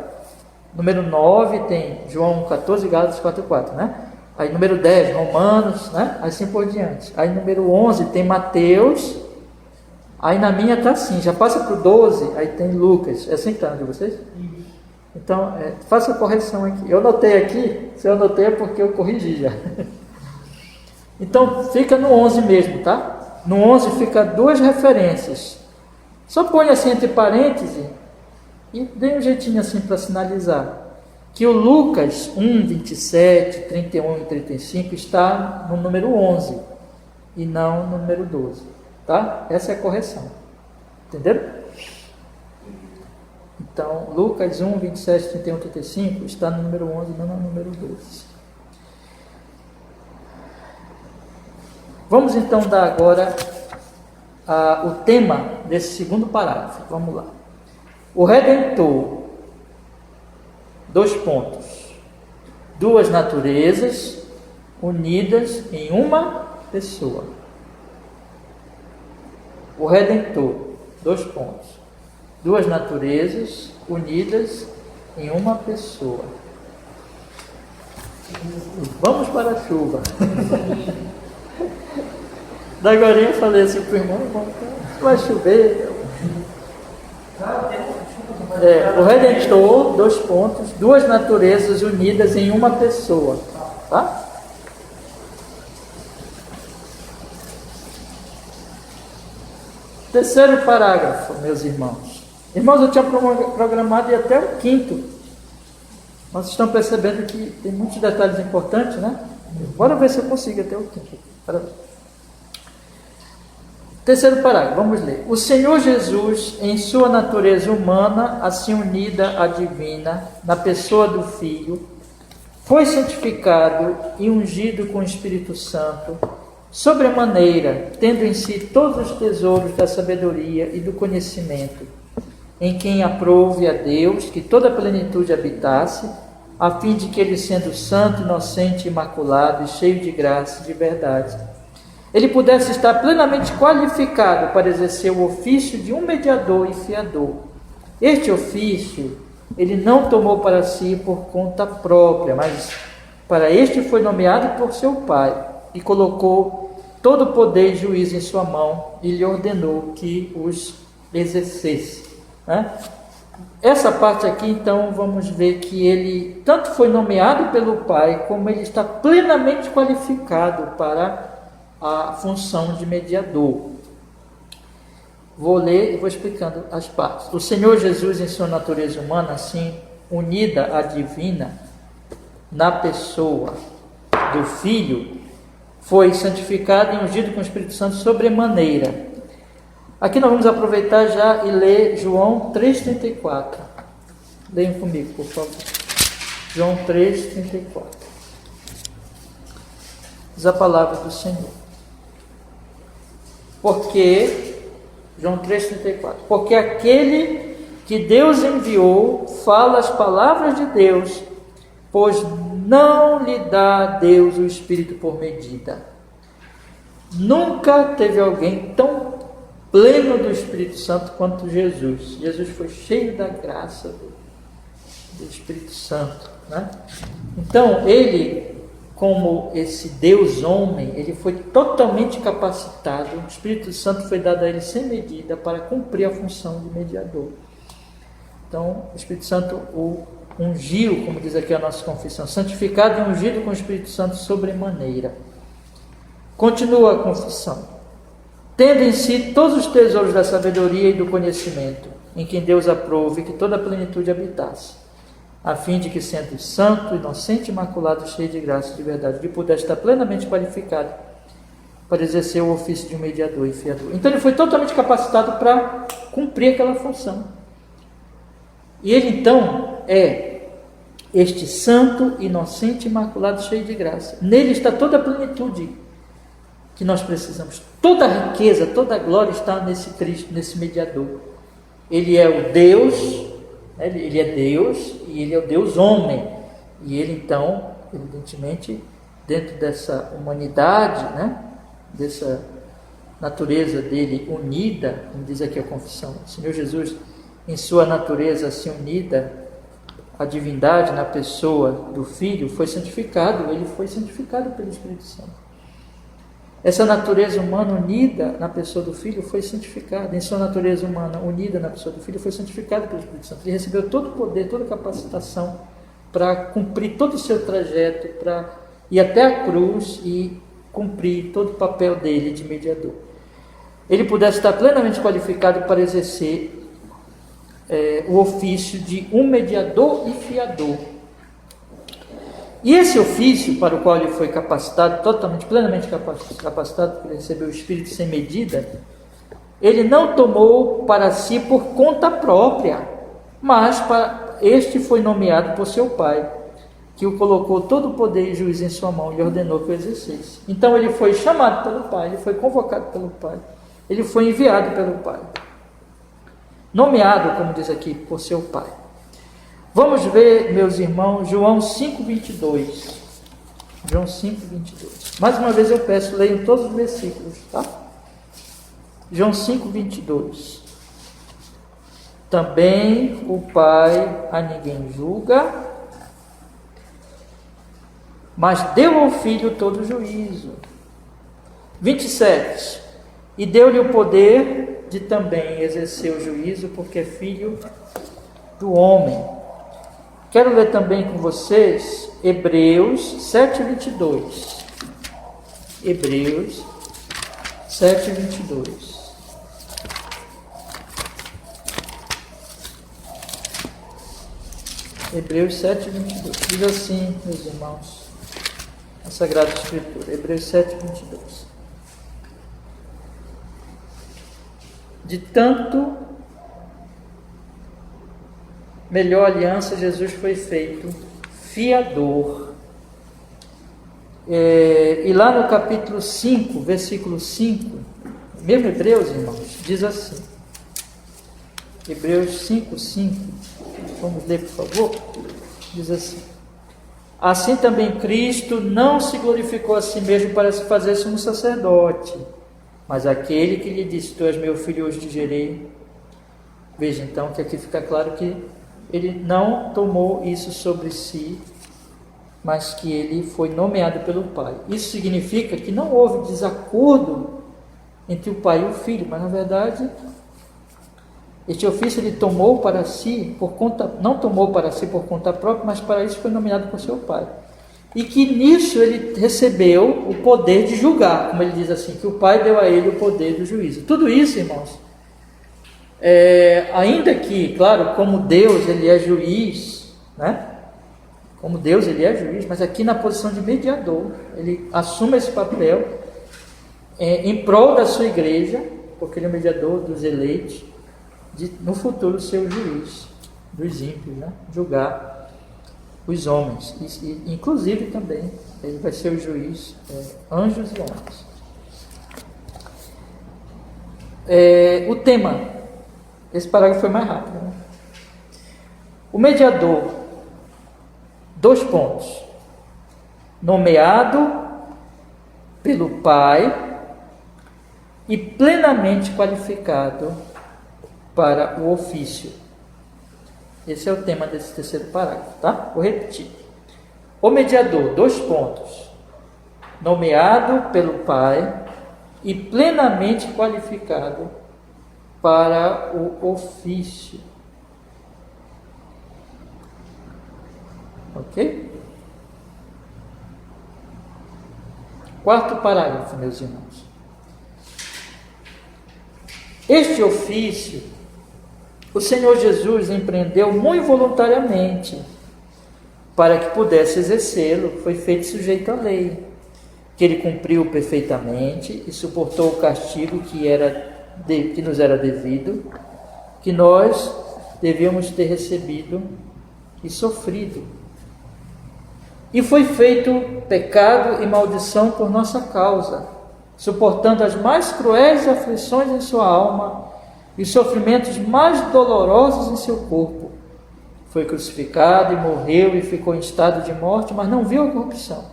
Número 9 tem João 14, Gálatas 4:4, né? Aí número 10, Romanos, né? Assim por diante. Aí número 11 tem Mateus. Aí na minha está assim, já passa para o 12, aí tem Lucas. É assim que está de vocês? Então, faça a correção aqui. Eu anotei aqui, se eu anotei é porque eu corrigi já. Então, fica no 11 mesmo, tá? No 11 fica duas referências. Só põe assim entre parênteses e dê um jeitinho assim para sinalizar. Que o Lucas 1, 27, 31 e 35 está no número 11 e não no número 12. Tá? Essa é a correção. Entenderam? Então, Lucas 1, 27, 31 e 35 está no número 11 e não no número 12. Vamos então dar agora o tema desse segundo parágrafo. Vamos lá. O Redentor, dois pontos, duas naturezas unidas em uma pessoa. O Redentor, dois pontos, duas naturezas unidas em uma pessoa. Vamos para a chuva. Da agora eu falei assim para o irmão, vai chover. O Redentor, dois pontos, duas naturezas unidas em uma pessoa. Tá? Terceiro parágrafo, meus irmãos. Irmãos, eu tinha programado ir até o 5º. Nós estamos percebendo que tem muitos detalhes importantes, né? Bora ver se eu consigo até o 5º. Terceiro parágrafo, vamos ler. O Senhor Jesus, em sua natureza humana, assim unida à divina, na pessoa do Filho, foi santificado e ungido com o Espírito Santo, sobremaneira, tendo em si todos os tesouros da sabedoria e do conhecimento, em quem aprouve a Deus que toda a plenitude habitasse, a fim de que ele, sendo santo, inocente, imaculado e cheio de graça e de verdade, ele pudesse estar plenamente qualificado para exercer o ofício de um mediador e fiador. Este ofício ele não tomou para si por conta própria, mas para este foi nomeado por seu Pai, e colocou todo o poder e juízo em sua mão, e lhe ordenou que os exercesse. Essa parte aqui, então, vamos ver que ele tanto foi nomeado pelo Pai, como ele está plenamente qualificado para a função de mediador. Vou ler e vou explicando as partes. O Senhor Jesus, em sua natureza humana, assim unida à divina, na pessoa do Filho, foi santificado e ungido com o Espírito Santo sobremaneira. Aqui nós vamos aproveitar já e ler João 3,34. Leiam comigo, por favor. João 3,34. Diz a palavra do Senhor. João 3,34. Porque aquele que Deus enviou fala as palavras de Deus, pois não lhe dá a Deus o Espírito por medida. Nunca teve alguém tão pleno do Espírito Santo quanto Jesus. Jesus foi cheio da graça do Espírito Santo, né? Então, ele, como esse Deus homem, ele foi totalmente capacitado. O Espírito Santo foi dado a ele sem medida para cumprir a função de mediador. Então, o Espírito Santo o ungiu, como diz aqui a nossa confissão, santificado e ungido com o Espírito Santo sobremaneira. Continua a confissão. Tendo em si todos os tesouros da sabedoria e do conhecimento, em quem Deus aprove que toda a plenitude habitasse, a fim de que, sendo santo, inocente, imaculado, cheio de graça e de verdade, ele pudesse estar plenamente qualificado para exercer o ofício de um mediador e fiador. Então ele foi totalmente capacitado para cumprir aquela função. E ele então é este santo, inocente, imaculado, cheio de graça. Nele está toda a plenitude que nós precisamos. Toda a riqueza, toda a glória está nesse Cristo, nesse mediador. Ele é o Deus, ele é Deus e ele é o Deus homem. E ele então, evidentemente, dentro dessa humanidade, né, dessa natureza dele unida, como diz aqui a confissão, o Senhor Jesus, em sua natureza assim unida, a divindade na pessoa do Filho, foi santificado, ele foi santificado pelo Espírito Santo. Essa natureza humana unida na pessoa do Filho foi santificada. Em sua natureza humana unida na pessoa do Filho foi santificada pelo Espírito Santo. Ele recebeu todo o poder, toda a capacitação para cumprir todo o seu trajeto, para ir até a cruz e cumprir todo o papel dele de mediador. Ele pudesse estar plenamente qualificado para exercer o ofício de um mediador e fiador. E esse ofício para o qual ele foi capacitado, totalmente, plenamente capacitado, porque ele recebeu o Espírito sem medida, ele não tomou para si por conta própria, mas este foi nomeado por seu Pai, que o colocou todo o poder e juízo em sua mão e lhe ordenou que o exercesse. Então ele foi chamado pelo Pai, ele foi convocado pelo Pai, ele foi enviado pelo Pai, nomeado, como diz aqui, por seu Pai. Vamos ver, meus irmãos, João 5,22. João 5,22. Mais uma vez eu peço, leiam todos os versículos, tá? João 5,22. Também o Pai a ninguém julga, mas deu ao Filho todo o juízo. 27. E deu-lhe o poder de também exercer o juízo, porque é filho do homem. Quero ler também com vocês Hebreus 7,22. Hebreus 7,22. Hebreus 7, 22. Diz assim, meus irmãos, a Sagrada Escritura, Hebreus 7, 22. De tanto melhor aliança, Jesus foi feito fiador. E lá no capítulo 5, versículo 5, mesmo Hebreus, irmãos, diz assim, Hebreus 5, 5, vamos ler, por favor, diz assim: assim também Cristo não se glorificou a si mesmo para se fazer sumo sacerdote, mas aquele que lhe disse, tu és meu filho, hoje te gerei. Veja então que aqui fica claro que ele não tomou isso sobre si, mas que ele foi nomeado pelo Pai. Isso significa que não houve desacordo entre o Pai e o Filho, mas na verdade este ofício ele tomou para si por conta, não tomou para si por conta própria, mas para isso foi nomeado por seu Pai. E que nisso ele recebeu o poder de julgar, como ele diz assim, que o Pai deu a ele o poder do juízo. Tudo isso, irmãos, ainda que, claro, como Deus ele é juiz, né? Como Deus ele é juiz, mas aqui na posição de mediador, ele assume esse papel em prol da sua igreja, porque ele é o mediador dos eleitos, no futuro ser o juiz dos ímpios, né? Julgar os homens, e inclusive também ele vai ser o juiz anjos e homens. O tema, esse parágrafo foi mais rápido, né? O mediador, 2 pontos: nomeado pelo Pai e plenamente qualificado para o ofício. Esse é o tema desse terceiro parágrafo, tá? Vou repetir. O mediador, 2 pontos: nomeado pelo Pai e plenamente qualificado para o ofício. Ok? 4º parágrafo, meus irmãos. Este ofício o Senhor Jesus empreendeu muito voluntariamente para que pudesse exercê-lo. Foi feito sujeito à lei, que ele cumpriu perfeitamente e suportou o castigo que nos era devido, que nós devíamos ter recebido e sofrido. E foi feito pecado e maldição por nossa causa, suportando as mais cruéis aflições em sua alma e os sofrimentos mais dolorosos em seu corpo. Foi crucificado e morreu e ficou em estado de morte, mas não viu a corrupção.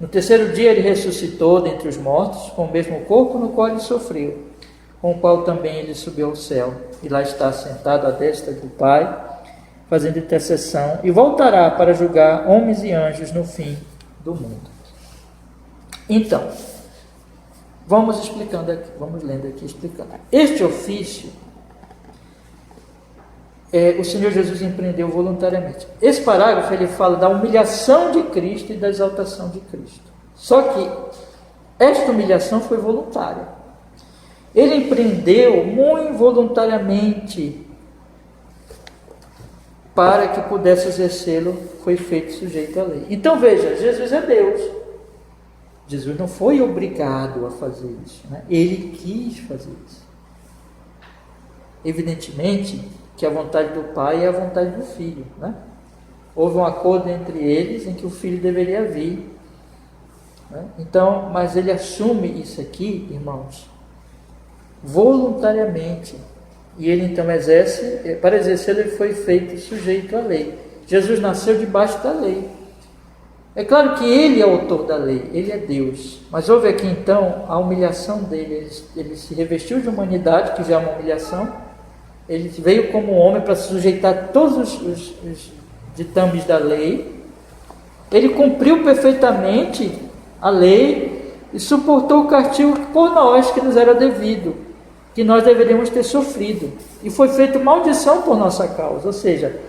No 3º dia ele ressuscitou dentre os mortos, com o mesmo corpo no qual ele sofreu, com o qual também ele subiu ao céu, e lá está sentado à destra do Pai, fazendo intercessão, e voltará para julgar homens e anjos no fim do mundo. Então, vamos explicando aqui, vamos lendo aqui, explicando. Este ofício, o Senhor Jesus empreendeu voluntariamente. Esse parágrafo, ele fala da humilhação de Cristo e da exaltação de Cristo. Só que esta humilhação foi voluntária. Ele empreendeu muito voluntariamente para que pudesse exercê-lo, foi feito sujeito à lei. Então veja, Jesus é Deus. Jesus não foi obrigado a fazer isso, né? Ele quis fazer isso. Evidentemente que a vontade do Pai é a vontade do Filho, né? Houve um acordo entre eles em que o Filho deveria vir, né? Então, mas ele assume isso aqui, irmãos, voluntariamente. E ele então exerce, para exercê-lo ele foi feito sujeito à lei. Jesus nasceu debaixo da lei. É claro que ele é o autor da lei, ele é Deus, mas houve aqui então a humilhação dele. Ele se revestiu de humanidade, que já é uma humilhação. Ele veio como homem para se sujeitar a todos os ditames da lei. Ele cumpriu perfeitamente a lei e suportou o castigo por nós que nos era devido, que nós deveríamos ter sofrido, e foi feita maldição por nossa causa. Ou seja,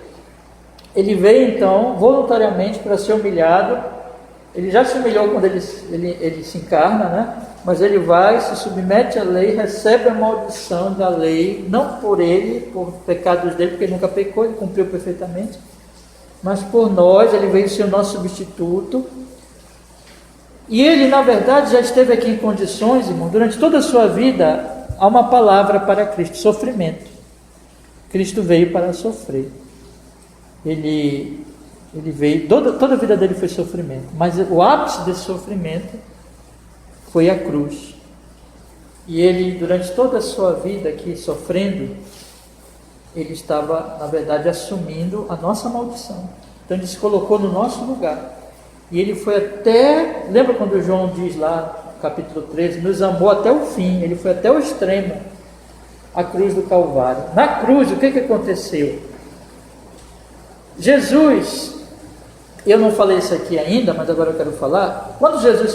ele veio então voluntariamente para ser humilhado. Ele já se humilhou quando ele se encarna, né? Mas ele vai, se submete à lei, recebe a maldição da lei, não por ele, por pecados dele, porque ele nunca pecou, ele cumpriu perfeitamente, mas por nós, ele veio ser o nosso substituto. E ele, na verdade, já esteve aqui em condições, irmão, durante toda a sua vida, há uma palavra para Cristo: sofrimento. Cristo veio para sofrer. Ele veio, toda a vida dele foi sofrimento, mas o ápice desse sofrimento foi a cruz. E ele, durante toda a sua vida aqui sofrendo, ele estava, na verdade, assumindo a nossa maldição. Então ele se colocou no nosso lugar. E ele foi até, lembra quando João diz lá, capítulo 13, nos amou até o fim, ele foi até o extremo, a cruz do Calvário. Na cruz, o que aconteceu? Jesus, eu não falei isso aqui ainda, mas agora eu quero falar. Quando Jesus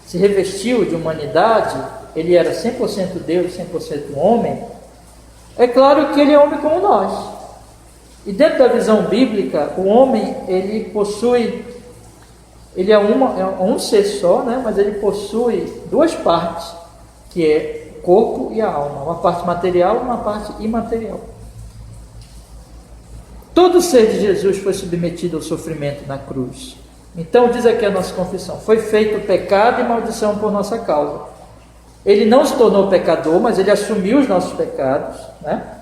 se revestiu de humanidade, ele era 100% Deus, 100% homem. É claro que ele é homem como nós. E dentro da visão bíblica, o homem, ele é um ser só, né? Mas ele possui duas partes, que é o corpo e a alma. Uma parte material e uma parte imaterial. Todo ser de Jesus foi submetido ao sofrimento na cruz. Então diz aqui a nossa confissão: foi feito pecado e maldição por nossa causa. Ele não se tornou pecador, mas ele assumiu os nossos pecados, né?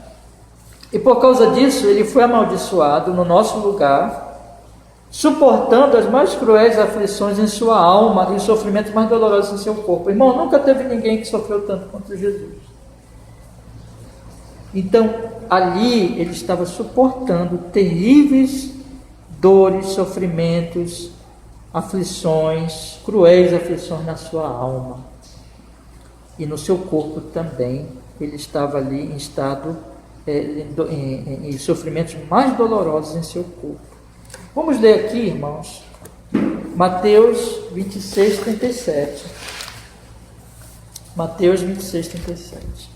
E por causa disso, ele foi amaldiçoado no nosso lugar, suportando as mais cruéis aflições em sua alma e os sofrimentos mais dolorosos em seu corpo. Irmão, nunca teve ninguém que sofreu tanto quanto Jesus. Então, ali ele estava suportando terríveis dores, sofrimentos, aflições, cruéis aflições na sua alma. E no seu corpo também, ele estava ali em estado, em sofrimentos mais dolorosos em seu corpo. Vamos ler aqui, irmãos, Mateus 26, 37. Mateus 26, 37.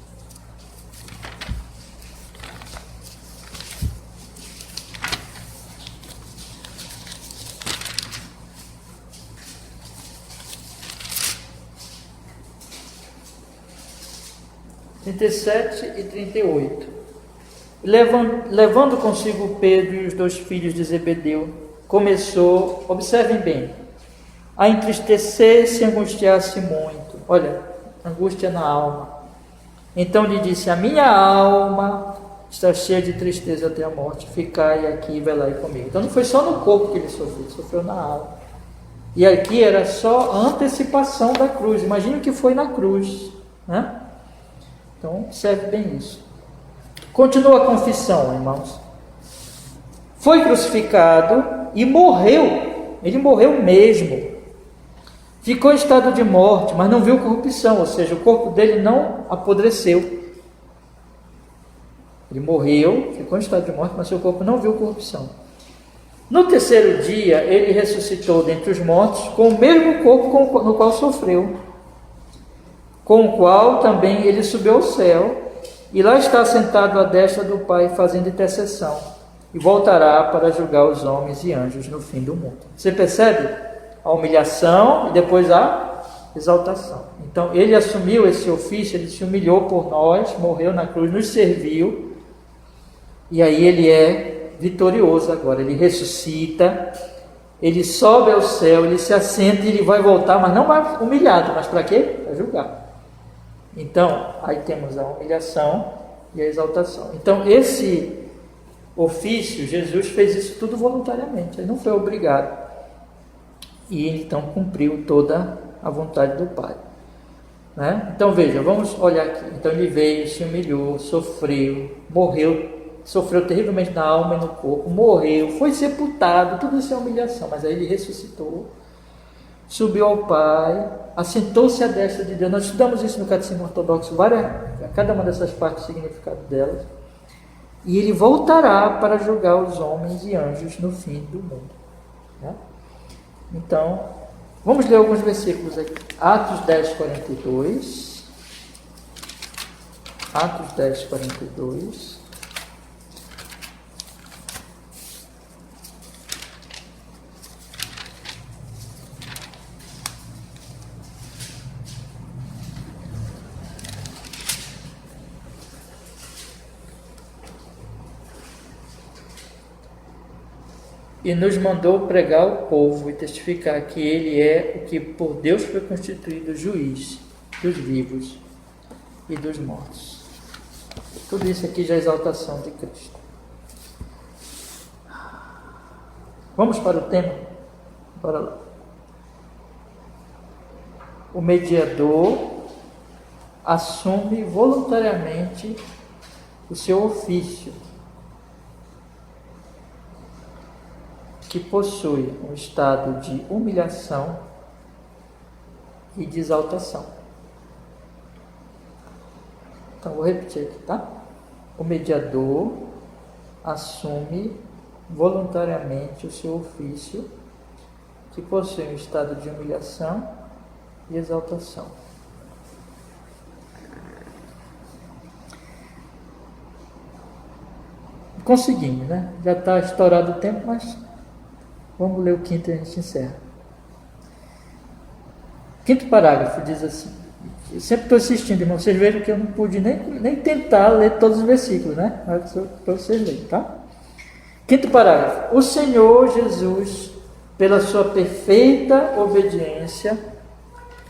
E 38. Levando consigo Pedro e os dois filhos de Zebedeu, começou, observem bem, a entristecer-se e angustiar-se muito. Olha, angústia na alma. Então lhe disse: a minha alma está cheia de tristeza até a morte, ficai aqui e velai comigo. Então não foi só no corpo que ele sofreu na alma. E aqui era só a antecipação da cruz. Imagina o que foi na cruz, né? Então, observe bem isso. Continua a confissão, irmãos. Foi crucificado e morreu. Ele morreu mesmo. Ficou em estado de morte, mas não viu corrupção, ou seja, o corpo dele não apodreceu. Ele morreu, ficou em estado de morte, mas seu corpo não viu corrupção. No terceiro dia, ele ressuscitou dentre os mortos com o mesmo corpo no qual sofreu, com o qual também ele subiu ao céu, e lá está sentado à destra do Pai, fazendo intercessão, e voltará para julgar os homens e anjos no fim do mundo. Você percebe a humilhação e depois a exaltação? Então ele assumiu esse ofício, ele se humilhou por nós, morreu na cruz, nos serviu, e aí ele é vitorioso agora. Ele ressuscita, ele sobe ao céu, ele se assenta e ele vai voltar, mas não vai humilhado, mas para quê? Para julgar. Então, aí temos a humilhação e a exaltação. Então, esse ofício, Jesus fez isso tudo voluntariamente, ele não foi obrigado. E então cumpriu toda a vontade do Pai, né? Então, veja, vamos olhar aqui. Então, ele veio, se humilhou, sofreu, morreu, sofreu terrivelmente na alma e no corpo, morreu, foi sepultado, tudo isso é humilhação, mas aí ele ressuscitou, subiu ao Pai, assentou-se à destra de Deus. Nós estudamos isso no Catecismo Ortodoxo, cada uma dessas partes, o significado delas. E ele voltará para julgar os homens e anjos no fim do mundo, né? Então, vamos ler alguns versículos aqui. Atos 10, 42. Atos 10, 42. e nos mandou pregar ao povo e testificar que ele é o que por Deus foi constituído juiz dos vivos e dos mortos. Tudo isso aqui já é exaltação de Cristo. Vamos para o tema? Bora lá. O mediador assume voluntariamente o seu ofício, que possui um estado de humilhação e de exaltação. Então, vou repetir aqui, tá? O mediador assume voluntariamente o seu ofício, que possui um estado de humilhação e exaltação. Conseguimos, né? Já está estourado o tempo, mas vamos ler o quinto e a gente encerra. Quinto parágrafo diz assim. Eu sempre estou assistindo, irmão. Vocês viram que eu não pude nem tentar ler todos os versículos, né? Mas para vocês lerem, tá? Quinto parágrafo. O Senhor Jesus, pela sua perfeita obediência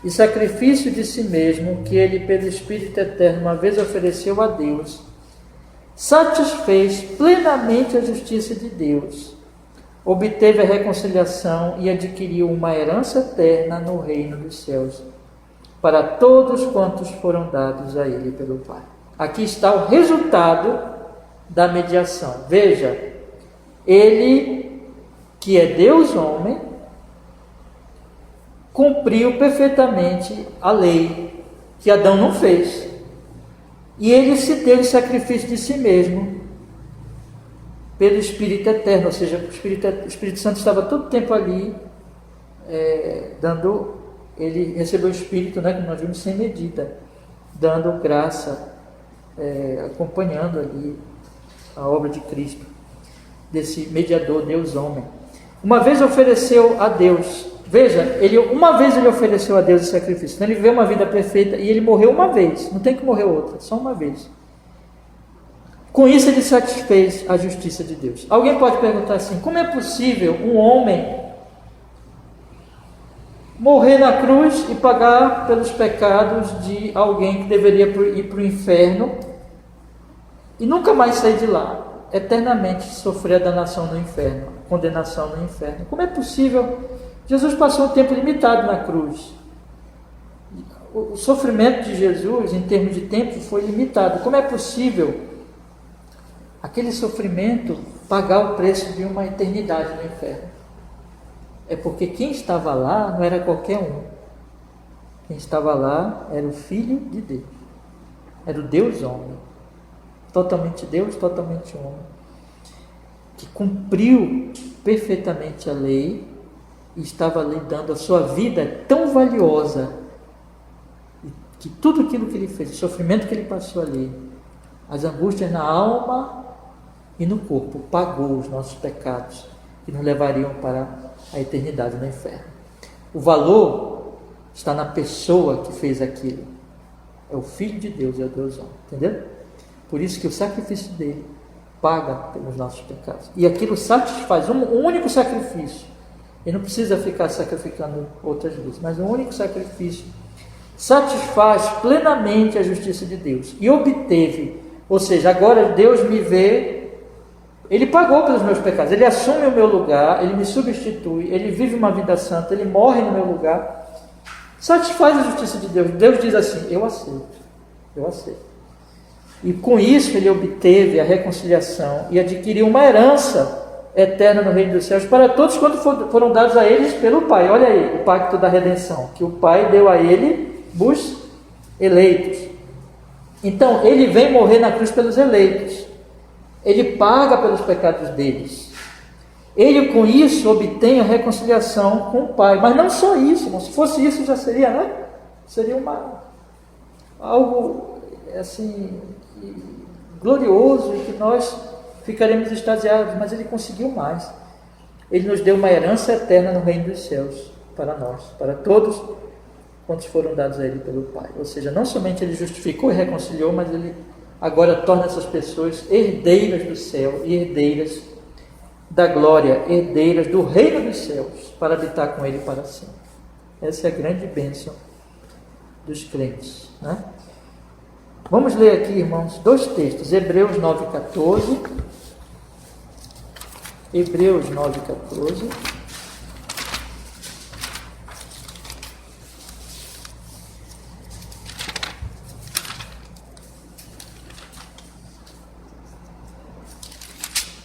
e sacrifício de si mesmo, que ele pelo Espírito Eterno uma vez ofereceu a Deus, satisfez plenamente a justiça de Deus, obteve a reconciliação e adquiriu uma herança eterna no reino dos céus, para todos quantos foram dados a ele pelo Pai. Aqui está o resultado da mediação. Veja, ele, que é Deus homem, cumpriu perfeitamente a lei que Adão não fez. E ele se deu em sacrifício de si mesmo pelo Espírito Eterno, ou seja, o Espírito Santo estava todo o tempo ali ele recebeu o Espírito, né, como nós vimos, sem medida, dando graça, acompanhando ali a obra de Cristo, desse mediador, Deus homem. Uma vez ofereceu a Deus, veja, uma vez ele ofereceu a Deus o sacrifício, então ele viveu uma vida perfeita e ele morreu uma vez, não tem que morrer outra, só uma vez. Com isso ele satisfez a justiça de Deus. Alguém pode perguntar assim, como é possível um homem morrer na cruz e pagar pelos pecados de alguém que deveria ir para o inferno e nunca mais sair de lá, eternamente sofrer a danação no inferno, a condenação no inferno? Como é possível? Jesus passou um tempo limitado na cruz. O sofrimento de Jesus, em termos de tempo, foi limitado. Como é possível aquele sofrimento pagar o preço de uma eternidade no inferno? É porque quem estava lá não era qualquer um. Quem estava lá era o Filho de Deus. Era o Deus homem. Totalmente Deus, totalmente homem. Que cumpriu perfeitamente a lei e estava ali dando a sua vida tão valiosa, que tudo aquilo que ele fez, o sofrimento que ele passou ali, as angústias na alma e no corpo, pagou os nossos pecados que nos levariam para a eternidade no inferno. O valor está na pessoa que fez aquilo. É o Filho de Deus, é o Deus homem, entendeu? Por isso que o sacrifício dele paga pelos nossos pecados. E aquilo satisfaz, um único sacrifício. Ele não precisa ficar sacrificando outras vezes, mas um único sacrifício satisfaz plenamente a justiça de Deus. E obteve, ou seja, agora Deus me vê, ele pagou pelos meus pecados, ele assume o meu lugar, ele me substitui, ele vive uma vida santa, ele morre no meu lugar, satisfaz a justiça de Deus. Deus diz assim, eu aceito. E com isso ele obteve a reconciliação e adquiriu uma herança eterna no reino dos céus para todos quanto foram dados a eles pelo Pai. Olha aí, o pacto da redenção, que o Pai deu a ele os eleitos. Então, ele vem morrer na cruz pelos eleitos. Ele paga pelos pecados deles. Ele, com isso, obtém a reconciliação com o Pai. Mas não só isso, irmão. Se fosse isso, já seria, né? Seria algo, assim, glorioso, e que nós ficaremos extasiados. Mas ele conseguiu mais. Ele nos deu uma herança eterna no reino dos céus, para nós, para todos quantos foram dados a ele pelo Pai. Ou seja, não somente ele justificou e reconciliou, mas ele agora torna essas pessoas herdeiras do céu e herdeiras da glória, herdeiras do reino dos céus, para habitar com ele para sempre. Essa é a grande bênção dos crentes, né? Vamos ler aqui, irmãos, dois textos, Hebreus 9,14. Hebreus 9,14.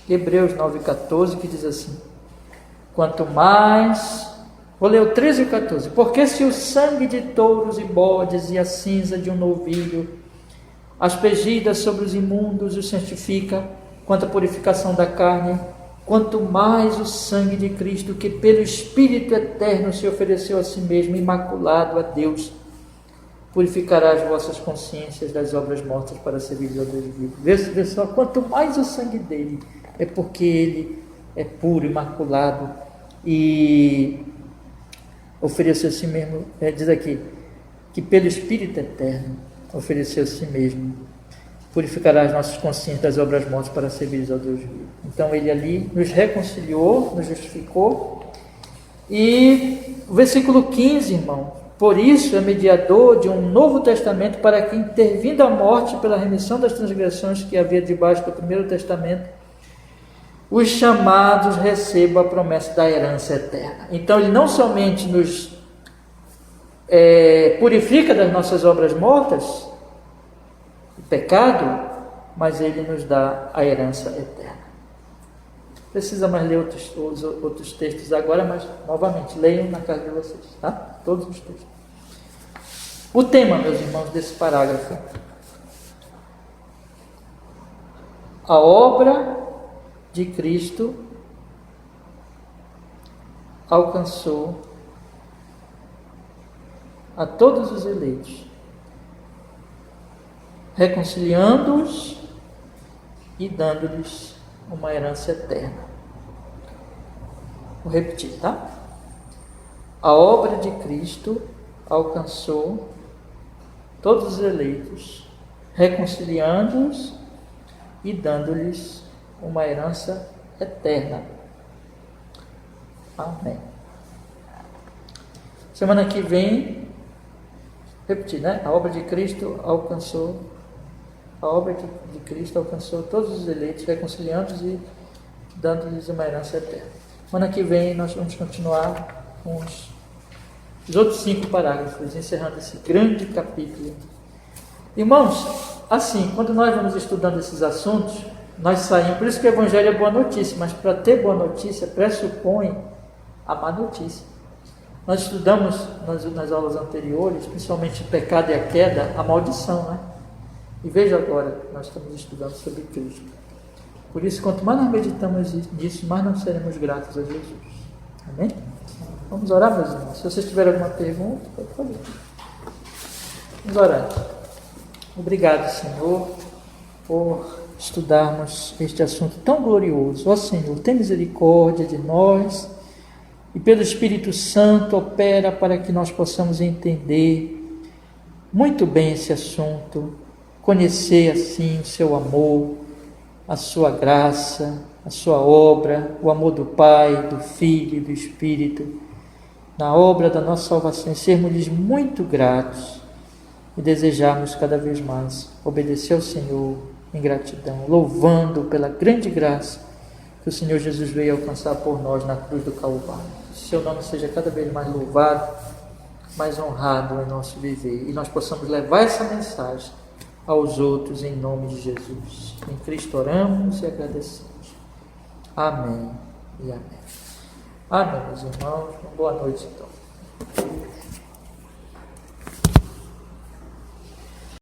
Hebreus 9,14, que diz assim: quanto mais, vou ler o 13 e o 14, porque se o sangue de touros e bodes e a cinza de um novilho, aspergida sobre os imundos, os santifica, quanto à purificação da carne, quanto mais o sangue de Cristo, que pelo Espírito eterno se ofereceu a si mesmo, imaculado a Deus, purificará as vossas consciências das obras mortas para servir ao Deus vivo. Vê só, quanto mais o sangue dele, é porque ele é puro, imaculado, e ofereceu a si mesmo, diz aqui, que pelo Espírito eterno ofereceu a si mesmo, purificará as nossas consciências das obras mortas para servir ao Deus vivo. Então ele ali nos reconciliou, nos justificou. E o versículo 15, irmão, por isso é mediador de um novo testamento, para que, intervindo a morte pela remissão das transgressões que havia debaixo do primeiro testamento, os chamados recebam a promessa da herança eterna. Então ele não somente nos purifica das nossas obras mortas, o pecado, mas ele nos dá a herança eterna. Precisa mais ler outros textos agora, mas novamente, leiam na casa de vocês, tá? Todos os textos. O tema, meus irmãos, desse parágrafo: a obra de Cristo alcançou a todos os eleitos, reconciliando-os e dando-lhes uma herança eterna. Vou repetir, tá? A obra de Cristo alcançou todos os eleitos, reconciliando-os e dando-lhes uma herança eterna. Amém. Semana que vem, repetir, né? A obra de Cristo alcançou todos os eleitos, reconciliando-os e dando-lhes uma herança eterna. Semana que vem nós vamos continuar com os outros 5 parágrafos, encerrando esse grande capítulo. Irmãos, assim, quando nós vamos estudando esses assuntos, nós saímos, por isso que o Evangelho é boa notícia, mas para ter boa notícia pressupõe a má notícia. Nós estudamos nas aulas anteriores, principalmente o pecado e a queda, a maldição, né? E veja agora, nós estamos estudando sobre Cristo. Por isso, quanto mais nós meditamos nisso, mais nós seremos gratos a Jesus. Amém? Vamos orar, meus irmãos. Se vocês tiverem alguma pergunta, pode fazer. Vamos orar. Obrigado, Senhor, por estudarmos este assunto tão glorioso. Ó Senhor, tem misericórdia de nós e pelo Espírito Santo opera para que nós possamos entender muito bem esse assunto, conhecer assim o seu amor, a sua graça, a sua obra, o amor do Pai, do Filho e do Espírito na obra da nossa salvação, e sermos-lhes muito gratos e desejarmos cada vez mais obedecer ao Senhor em gratidão, louvando pela grande graça que o Senhor Jesus veio alcançar por nós na cruz do Calvário. Que o seu nome seja cada vez mais louvado, mais honrado em nosso viver, e nós possamos levar essa mensagem aos outros em nome de Jesus. Em Cristo oramos e agradecemos. Amém e amém. Amém, meus irmãos. Uma boa noite, então.